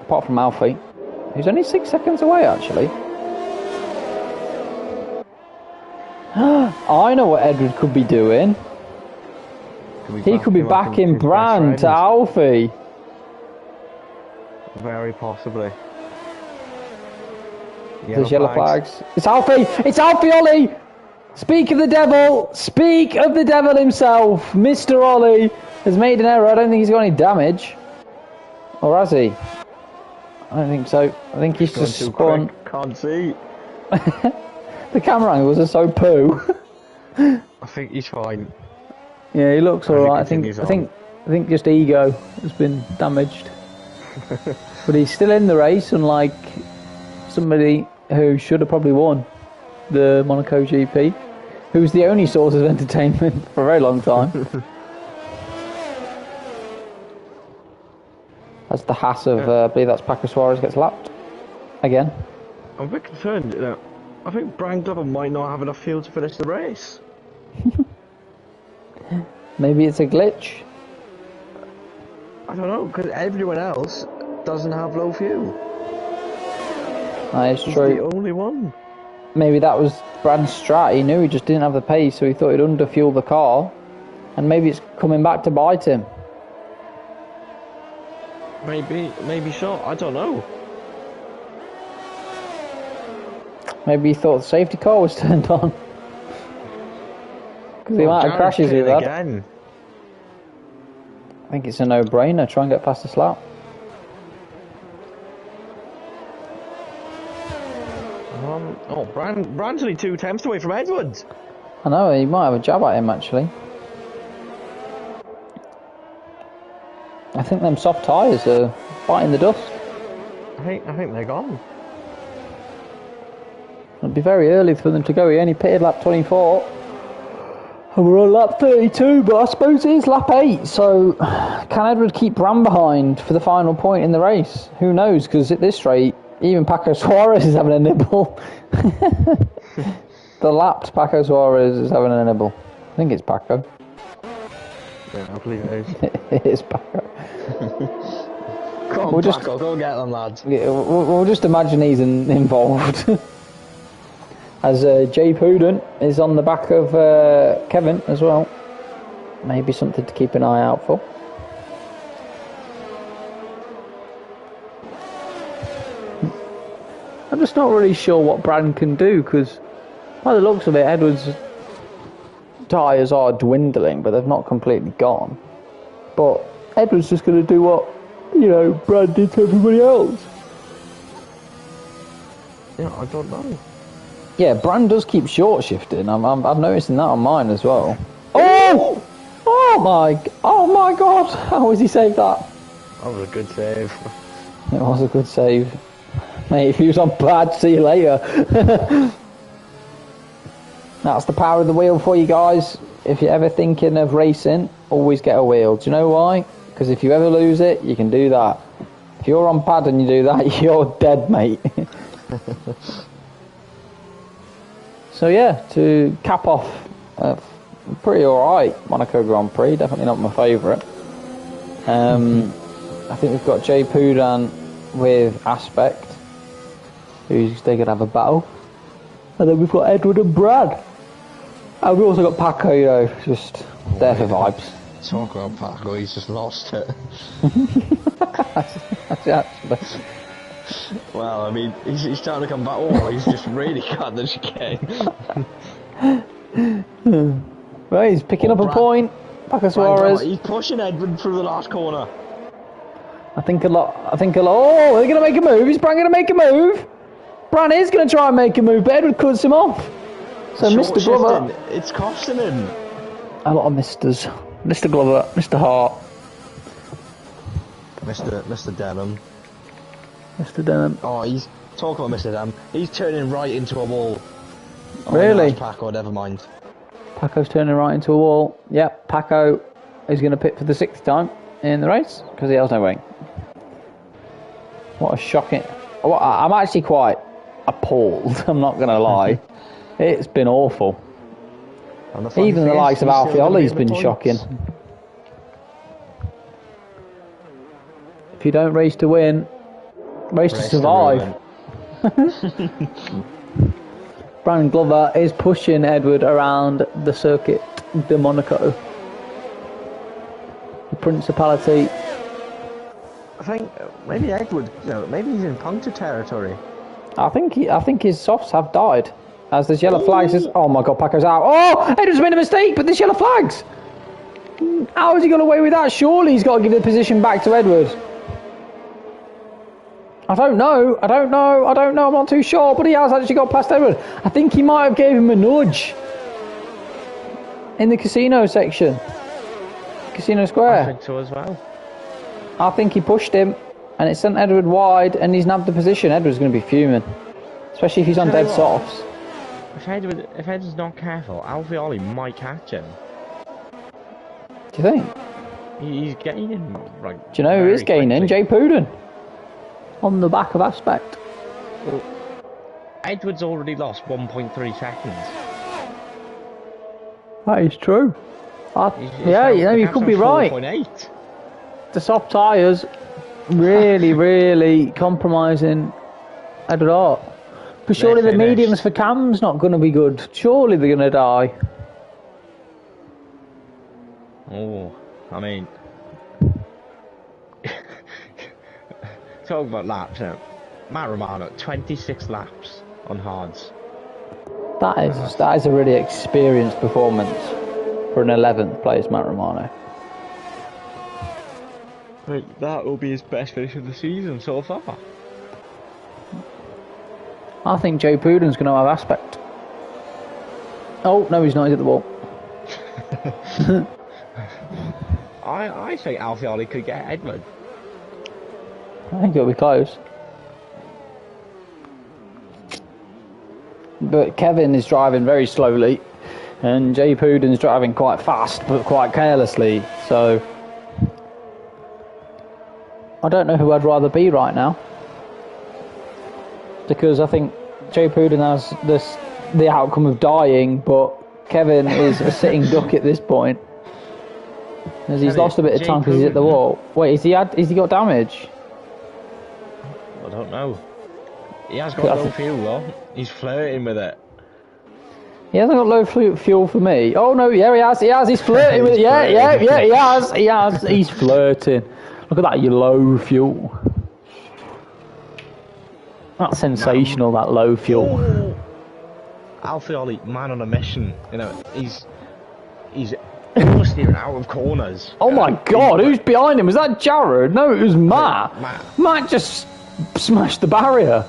Apart from Alfie, who's only 6 seconds away, actually. I know what Edward could be doing. He could be backing Bran to Alfie. Very possibly. There's yellow flags. It's Alfie! It's Alfie Ollie! Speak of the devil! Speak of the devil himself! Mr. Ollie has made an error. I don't think he's got any damage. Or has he? I don't think so. I think he's just spun. Can't see. The camera angles are so poo. I think he's fine. Yeah, he looks alright. I think just ego has been damaged. But he's still in the race, unlike somebody who should have probably won the Monaco GP, who was the only source of entertainment for a very long time. That's the Haas of, I believe that's Paco Suarez gets lapped again. I'm a bit concerned. I think Brian Glover might not have enough fuel to finish the race. Maybe it's a glitch. I don't know, because everyone else doesn't have low fuel. That is He's true. the only one. Maybe that was Brad's strat. He knew he just didn't have the pace, so he thought he'd underfuel the car, and maybe it's coming back to bite him. Maybe so. I don't know. Maybe he thought the safety car was turned on. Because the amount of crashes he's had. Again. I think it's a no-brainer. Try and get past the slap. Brand's only 2 attempts away from Edwards. I know, he might have a jab at him actually. I think them soft tyres are biting the dust. I think they're gone. It'd be very early for them to go. He only pitted lap 24. And we're on lap 32, but I suppose it is lap 8. So can Edward keep Bran behind for the final point in the race? Who knows? Because at this rate, even Paco Suarez is having a nibble. The lapped Paco Suarez is having a nibble. I think it's Paco. Yeah, I believe it is. It is Paco. Come on, Paco, go get them, lads. Yeah, we'll just imagine he's involved. As Jay Puden is on the back of Kevin as well. Maybe something to keep an eye out for. I'm just not really sure what Bran can do, because by the looks of it, Edwards' tyres are dwindling, but they've not completely gone. But Edwards just going to do what, Bran did to everybody else. Yeah, I don't know. Yeah, Bran does keep short shifting. I'm noticing that on mine as well. Oh! Oh my God! How has he saved that? That was a good save. It was a good save. Mate, if he was on bad, see you later. That's the power of the wheel for you guys. If you're ever thinking of racing, always get a wheel. Do you know why? Because if you ever lose it, you can do that. If you're on pad and you do that, you're dead, mate. So yeah, to cap off a pretty alright Monaco Grand Prix, definitely not my favourite. I think we've got Jay Puden with Aspect, who's they could have a battle. And then we've got Edward and Brad. And we've also got Paco, just there for vibes. Talk about Paco, he's just lost it. Actually. Well, I mean, he's trying to come back. Oh, he's just really cut the chicane. Right, he's picking up a point. Paco Suarez. He's pushing Edward through the last corner. I think a lot. Oh, they're going to make a move. Is Bran going to make a move? Bran is going to try and make a move, but Edward cuts him off. So Mr. Glover. It's costing him. A lot of Misters. Mr. Glover, Mr. Hart. Mr. Denham. Mr. Denham. Oh, he's talking about Mr. Denham. He's turning right into a wall. Really? Oh, Paco, never mind. Paco's turning right into a wall. Yep, Paco is going to pit for the 6th time in the race because he has no wing. What a shocking... I'm actually quite appalled, I'm not going to lie. It's been awful. Even the likes of Alfie been shocking. If you don't race to win, race to survive. Brandon Glover is pushing Edward around the circuit de Monaco. The Principality. I think maybe Edward, maybe he's in puncture territory. I think his softs have died. As there's yellow flags. Oh my God, Paco's out. Oh, Edward's made a mistake, but there's yellow flags. How has he got away with that? Surely he's got to give the position back to Edward. I don't know. I'm not too sure, but he has actually got past Edward. I think he might have gave him a nudge in the casino section. Casino Square. I think so as well. I think he pushed him, and it sent Edward wide, and he's nabbed the position. Edward's going to be fuming, especially if he's on dead softs. If Edward's not careful, Alfioli might catch him. Do you think? He's gaining, right? Do you know who is gaining? Jay Puden. On the back of Aspect. Well, Edward's already lost 1.3 seconds. That is true. Yeah, you could be right. 4.8. The soft tyres really, really compromising Edward Hart. Because surely the mediums for Cam's not going to be good. Surely they're going to die. Oh, I mean... Talk about laps now. Matt Romano, 26 laps on hards. That is a really experienced performance for an 11th place, Matt Romano. That will be his best finish of the season so far. I think Joe Puden's going to have Aspect. Oh, no, he's not. He's at the wall. I think Alfioli could get Edward. I think it'll be close. But Kevin is driving very slowly, and Jay Puden's driving quite fast, but quite carelessly. So I don't know who I'd rather be right now, because I think Jay Puden has the outcome of dying, but Kevin is a sitting duck at this point, as he's lost a bit of time because he's at the wall. Wait, has he got damage? I don't know. He has got low fuel though. He's flirting with it. He hasn't got low fuel for me. Oh no, yeah, he has. He's flirting with it. Yeah, he has. He's flirting. Look at that, you low fuel. That's sensational, that low fuel. Oh. Alfioli, man on a mission. He's almost steering out of corners. Oh my God, who's behind him? Was that Jared? No, it was Matt. Matt just smashed the barrier.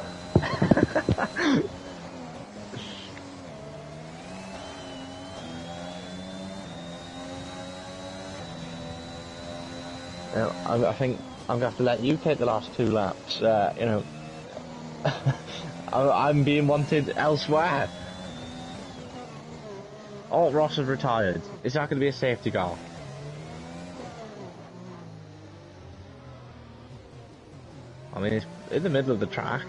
I think I'm going to have to let you take the last 2 laps. I'm being wanted elsewhere. Oh, Ross has retired. Is that going to be a safety car? I mean, it's in the middle of the track.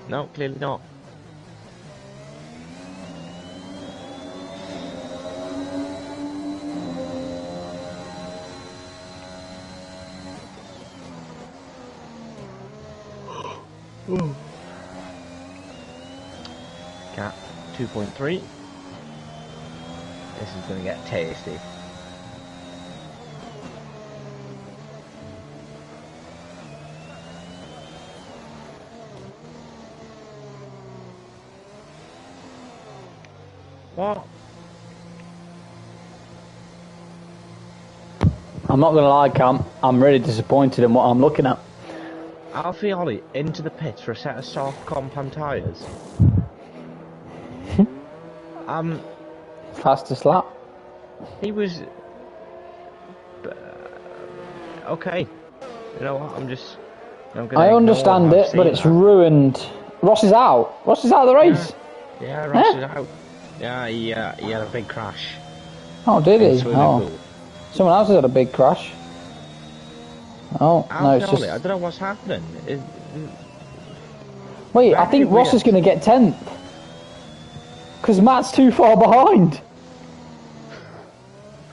No, clearly not. Cap 2.3. This is going to get tasty. What? I'm not going to lie, Cam. I'm really disappointed in what I'm looking at. Alfioli into the pits for a set of soft compound tyres. Fastest lap. He was... okay. You know what, I understand it, but it's ruined. Ross is out. Ross is out of the race. Yeah, Ross is out. Yeah, he had a big crash. Oh, did he? Oh. Someone else has had a big crash. Oh, no, it's just... I don't know what's happening. Wait, I think Ross is going to get 10th. Because Matt's too far behind.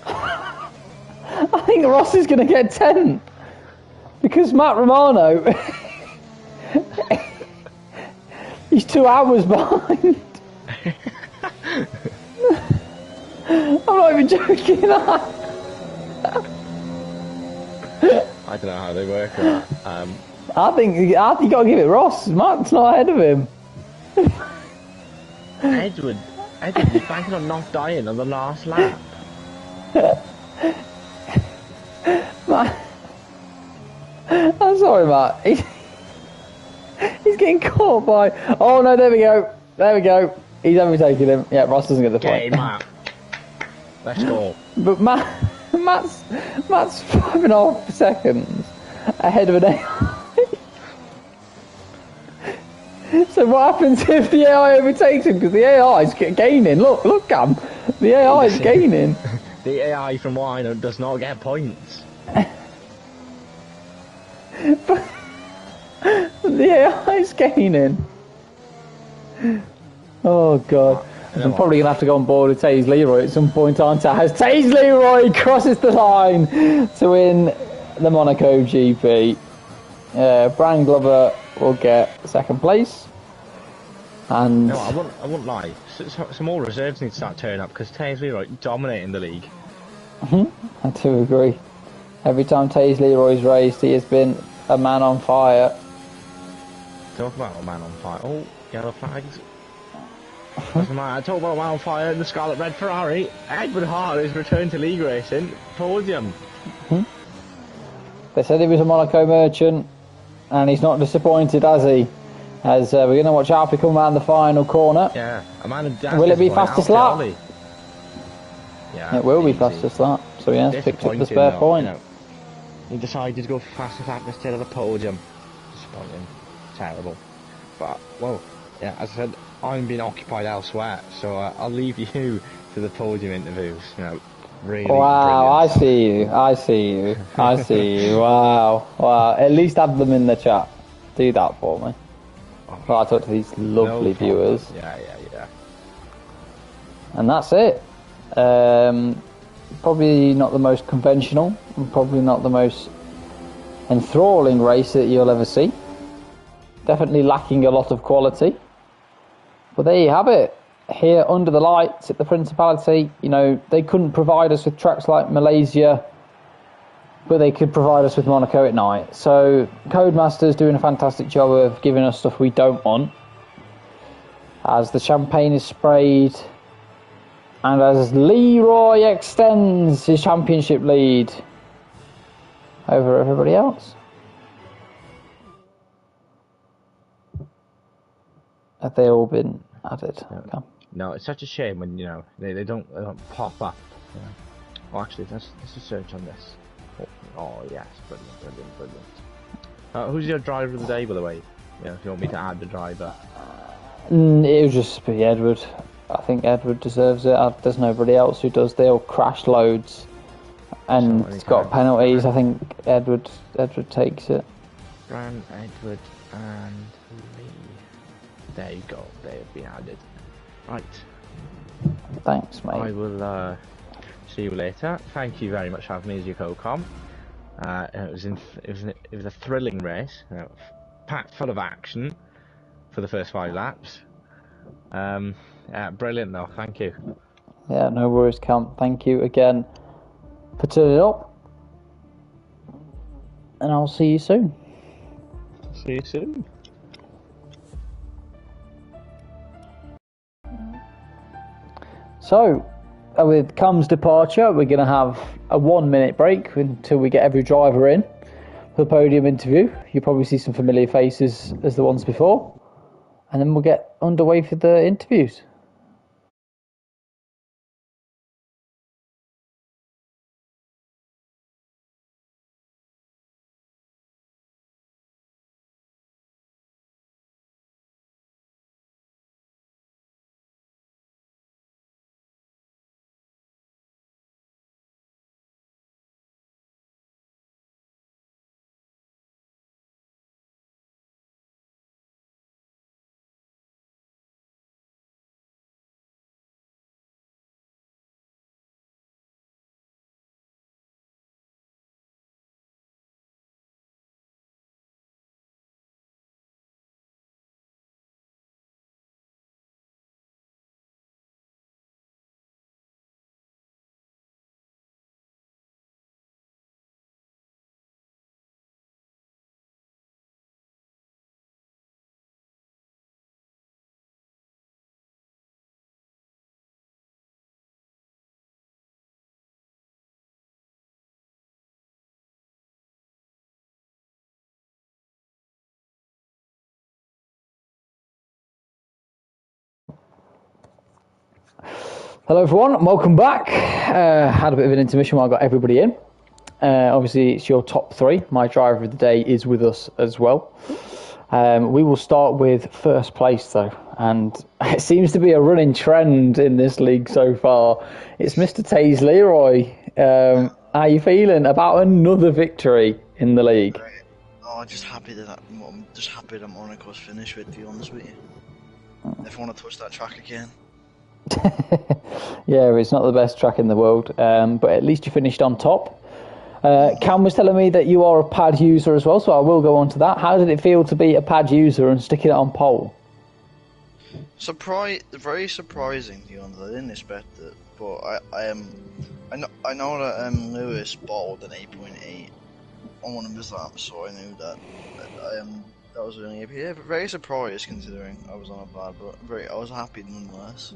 I think Ross is going to get 10th. Because Matt Romano He's 2 hours behind. I'm not even joking. I don't know how they work that. I think you got to give it Ross. Matt's not ahead of him. Edward, you're banking on not dying on the last lap. Matt, I'm sorry, Matt. He's getting caught by. Oh no! There we go. There we go. He's overtaking him. Yeah, Ross doesn't get the point. Get him, Matt. Let's go. But Matt's 5.5 seconds ahead of an AI. So what happens if the AI overtakes him? Because the AI is gaining. Look, Cam. The AI is gaining. The AI, from what I know, does not get points. But the AI is gaining. Oh god. I'm probably going to have to go on board with Taze Leroy at some point, aren't I? As Taze Leroy crosses the line to win the Monaco GP. Brian Glover will get second place. And no, I won't lie. Some more reserves need to start turning up because Taze Leroy dominating the league. I do agree. Every time Taze Leroy's raced, he has been a man on fire. Talk about a man on fire. Oh, yellow flags. Doesn't matter. Talk about a man on fire in the Scarlet Red Ferrari. Edward Hart has returned to league racing. Podium. They said he was a Monaco merchant, and he's not disappointed, has he? As we're going to watch Alfie come around the final corner. Yeah, a man of Will it be fastest lap? Yeah, it will be fastest lap. So he has picked up the spare point. You know, he decided to go for fastest lap instead of the podium. Disappointing. Terrible. But, well, yeah, as I said, I'm being occupied elsewhere, so I'll leave you to the podium interviews. You know, really. Wow, brilliant. I see you. Wow. At least add them in the chat. Do that for me. Well, I talk to these lovely viewers. Yeah. And that's it. Probably not the most conventional, and probably not the most enthralling race that you'll ever see. Definitely lacking a lot of quality. But there you have it. Here under the lights at the Principality, you know, they couldn't provide us with tracks like Malaysia, but they could provide us with Monaco at night. So Codemaster's doing a fantastic job of giving us stuff we don't want. As the champagne is sprayed, and as Leroy extends his championship lead over everybody else. Have they all been added? No, it's such a shame when, you know, they don't pop up. You know. Oh, actually, let's a search on this. Oh yes, brilliant. Who's your driver of the day, by the way? Yeah, if you want me to add the driver. It'll just be Edward. I think Edward deserves it. There's nobody else who does. They all crash loads, and it's got penalties. I think Edward takes it. Bran, Edward, and Lee. There you go. They have been added. Right. Thanks, mate. I will see you later. Thank you very much for having me as your co-com. It was a thrilling race, you know, packed full of action for the first 5 laps. Brilliant though. Thank you. Yeah, no worries, Cam. Thank you again for turning up, and I'll see you soon. See you soon. So, with Cam's departure, we're going to have a 1-minute break until we get every driver in for the podium interview. You'll probably see some familiar faces as the ones before, and then we'll get underway for the interviews. Hello everyone, welcome back. Had a bit of an intermission while I got everybody in. Obviously it's your top three. My driver of the day is with us as well. We will start with first place though, and it seems to be a running trend in this league so far. It's Mr. Taze Leroy. How are you feeling about another victory in the league? Right. Oh, I'm just happy that Monaco's finished with, to be honest with you. If I want to touch that track again. Yeah, it's not the best track in the world, but at least you finished on top. Cam was telling me that you are a pad user as well, so I will go on to that. How did it feel to be a pad user and sticking it on pole? Very surprising, to be honest. I didn't expect it, but I know that Lewis bottled an 8.8 on one of his laps, so I knew that that was really very surprised considering I was on a pad, but I was happy nonetheless.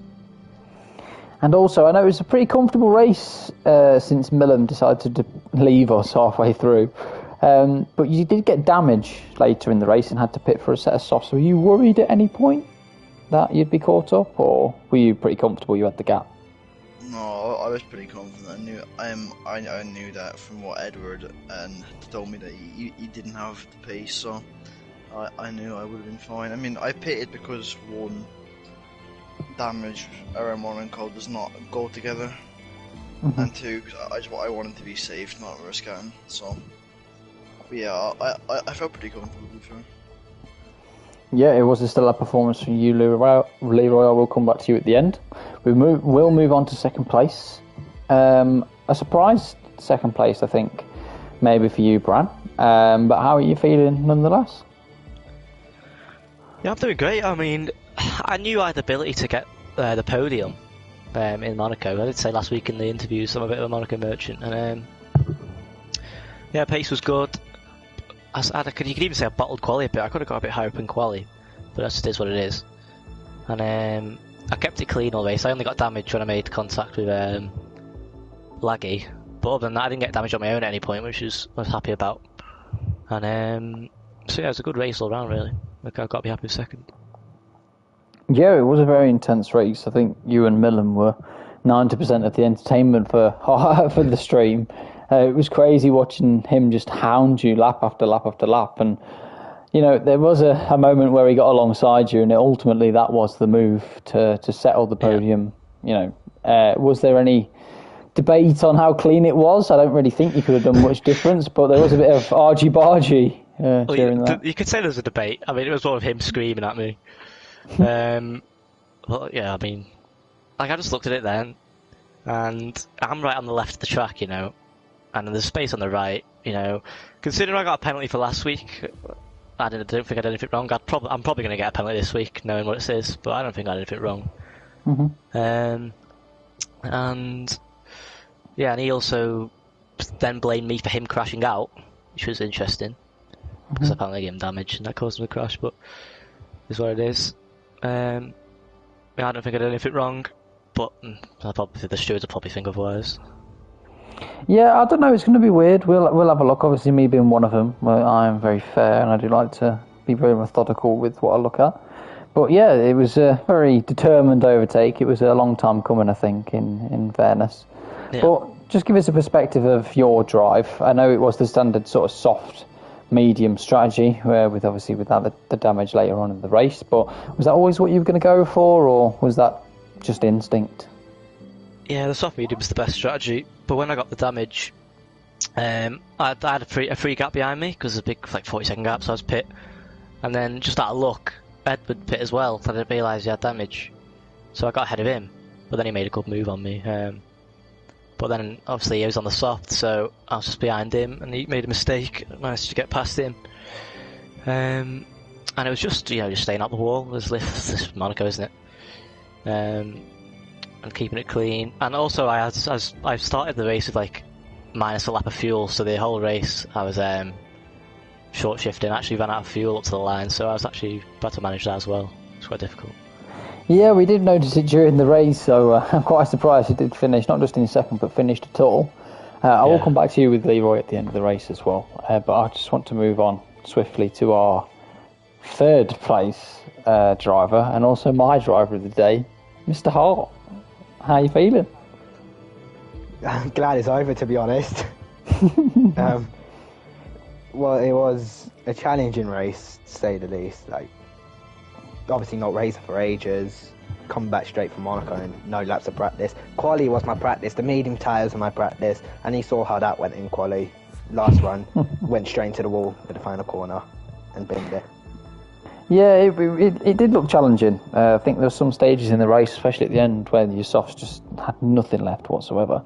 And also, I know it was a pretty comfortable race since Millum decided to leave us halfway through. But you did get damage later in the race and had to pit for a set of softs. Were you worried at any point that you'd be caught up, or were you pretty comfortable you had the gap? No, I was pretty confident. I knew that from what Edward told me that he didn't have the pace, so I knew I would have been fine. I mean, I pitted because one, damage around Monaco does not go together, and two, I wanted to be safe, not risk it. So, but yeah, I felt pretty comfortable with her. Yeah, it was a stellar performance from you, Leroy. I will come back to you at the end. We'll move on to second place. A surprise second place, I think, maybe for you, Bran. But how are you feeling nonetheless? Yeah, I'm doing great. I mean, I knew I had the ability to get the podium in Monaco. I did say last week in the interviews I'm a bit of a Monaco merchant, and yeah, pace was good. You could even say I bottled quali a bit. I could have got a bit higher up in quali, but that just is what it is. And I kept it clean all race. I only got damage when I made contact with Laggy, but other than that, I didn't get damage on my own at any point, which I was happy about. And so yeah, it was a good race all round, really. I've got to be happy with second. Yeah, it was a very intense race. I think you and Millum were 90% of the entertainment for the stream. It was crazy watching him just hound you lap after lap after lap. And, you know, there was a moment where he got alongside you, and ultimately that was the move to settle the podium. Yeah. You know, was there any debate on how clean it was? I don't really think you could have done much difference, but there was a bit of argy-bargy during that. You could say there was a debate. I mean, it was more of him screaming at me. Well, yeah, I mean, like, I just looked at it then, and I'm right on the left of the track, you know, and there's space on the right, you know. Considering I got a penalty for last week, I don't think I did anything wrong. I'm probably going to get a penalty this week, knowing what it says, but I don't think I did anything wrong. And yeah, and he also then blamed me for him crashing out, which was interesting, because apparently I gave him damage and that caused him to crash, but it's what it is. Yeah, I don't think I did anything wrong, but the stewards will probably think otherwise. Yeah, I don't know. It's going to be weird. We'll have a look. Obviously, me being one of them, I am very fair, and I do like to be very methodical with what I look at. But yeah, it was a very determined overtake. It was a long time coming, I think, in fairness. Yeah. But just give us a perspective of your drive. I know it was the standard sort of soft, medium strategy, without the damage later on in the race. But was that always what you were going to go for, or was that just instinct? Yeah, the soft medium was the best strategy, but when I got the damage, I had a free gap behind me, because there's a big 40-second gap, so I was pit, and then just out of luck, Edward pit as well, so I didn't realise he had damage, so I got ahead of him, but then he made a good move on me, but then obviously he was on the soft, so I was just behind him, and he made a mistake, I managed to get past him, and it was just staying up the wall. This Monaco, isn't it? And keeping it clean, and also I started the race with minus a lap of fuel, so the whole race I was short shifting. I actually ran out of fuel up to the line, so I was actually about to manage that as well. It's quite difficult. Yeah, we did notice it during the race, so I'm quite surprised it did finish, not just in second, but finished at all. I will come back to you with Leroy at the end of the race as well, but I just want to move on swiftly to our third place driver, and also my driver of the day, Mr. Hart. How you feeling? I'm glad it's over, to be honest. Well, it was a challenging race, to say the least. Like, obviously not racing for ages, coming back straight from Monaco and no laps of practice. Quali was my practice, the medium tyres were my practice, and you saw how that went in quali. Last run, went straight into the wall at the final corner and binned it. Yeah, it did look challenging. I think there were some stages in the race, especially at the end, where your softs just had nothing left whatsoever.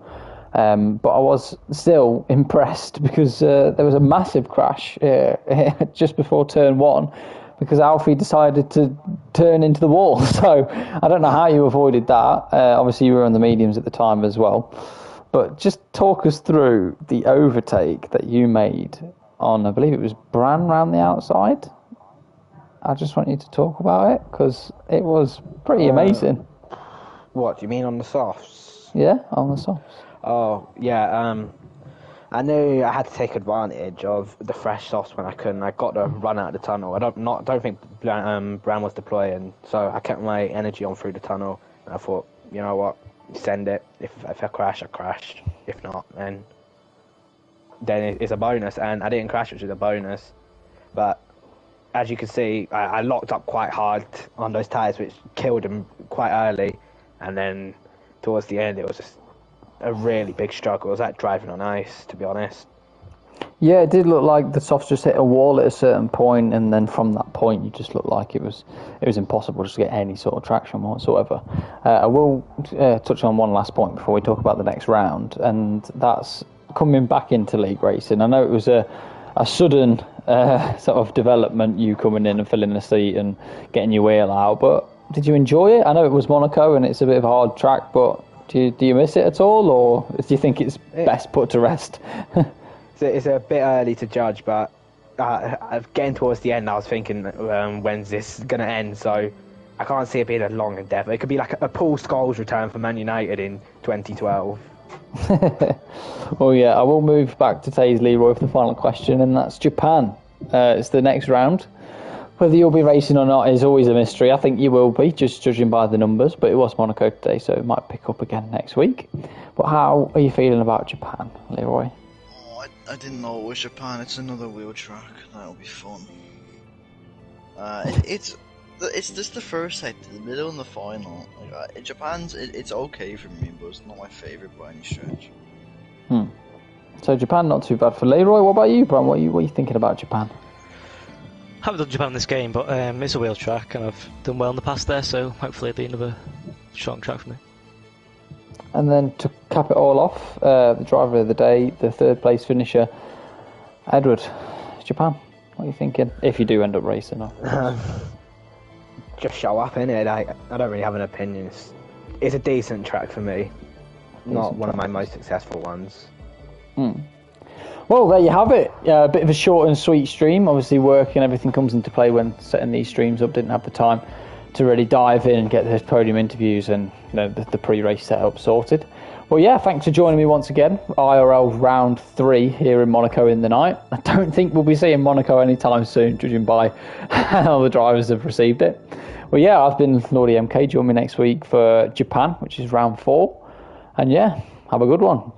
But I was still impressed because there was a massive crash just before turn 1 because Alfie decided to turn into the wall. So I don't know how you avoided that. Obviously, you were on the mediums at the time as well. But just talk us through the overtake that you made on, I believe it was Bran round the outside. I just want you to talk about it because it was pretty amazing. What, do you mean on the softs? Yeah, on the softs. Oh, yeah, I knew I had to take advantage of the fresh softs when I couldn't. I got to run out of the tunnel. I don't think Bran was deploying, so I kept my energy on through the tunnel. And I thought, you know what, send it. If I crash, I crashed. If not, then it's a bonus. And I didn't crash, which is a bonus. But as you can see, I locked up quite hard on those tyres, which killed them quite early. And then towards the end, it was just a really big struggle. It was like driving on ice, to be honest. Yeah, it did look like the softs just hit a wall at a certain point, and then from that point, you just looked like it was impossible just to get any sort of traction whatsoever. I will touch on one last point before we talk about the next round, and that's coming back into league racing. I know it was a sudden sort of development, you coming in and filling the seat and getting your wheel out, but did you enjoy it? I know it was Monaco and it's a bit of a hard track, but do you miss it at all, or do you think it's best put to rest? It's a bit early to judge, but getting towards the end, I was thinking, when's this going to end? So I can't see it being a long endeavour. It could be like a Paul Scholes return for Man United in 2012. Well, yeah, I will move back to Taze Leroy for the final question, and that's Japan. It's the next round. Whether you'll be racing or not is always a mystery. I think you will be, just judging by the numbers, but it was Monaco today, so it might pick up again next week. But how are you feeling about Japan, Leroy? Oh, I didn't know it was Japan. It's another wheel track. That'll be fun. It's just the first set, the middle and the final. Like, Japan's it's okay for me, but it's not my favourite by any stretch. So Japan not too bad for Leroy. What about you, Bram? What are you thinking about Japan? Haven't done Japan this game, but it's a wheel track, and I've done well in the past there, so hopefully it'll be another strong track for me. And then to cap it all off, the driver of the day, the third place finisher, Edward, Japan. What are you thinking? If you do end up racing, Just show up, innit? I don't really have an opinion. It's a decent track for me. Not one of my most successful ones. Well, there you have it. A bit of a short and sweet stream. Obviously, work and everything comes into play when setting these streams up. Didn't have the time to really dive in and get those podium interviews and the pre-race setup sorted. Well, yeah, thanks for joining me once again. IRL round 3 here in Monaco in the night. I don't think we'll be seeing Monaco anytime soon, judging by how the drivers have received it. Well, yeah, I've been Lordy MK. Join me next week for Japan, which is round 4. And yeah, have a good one.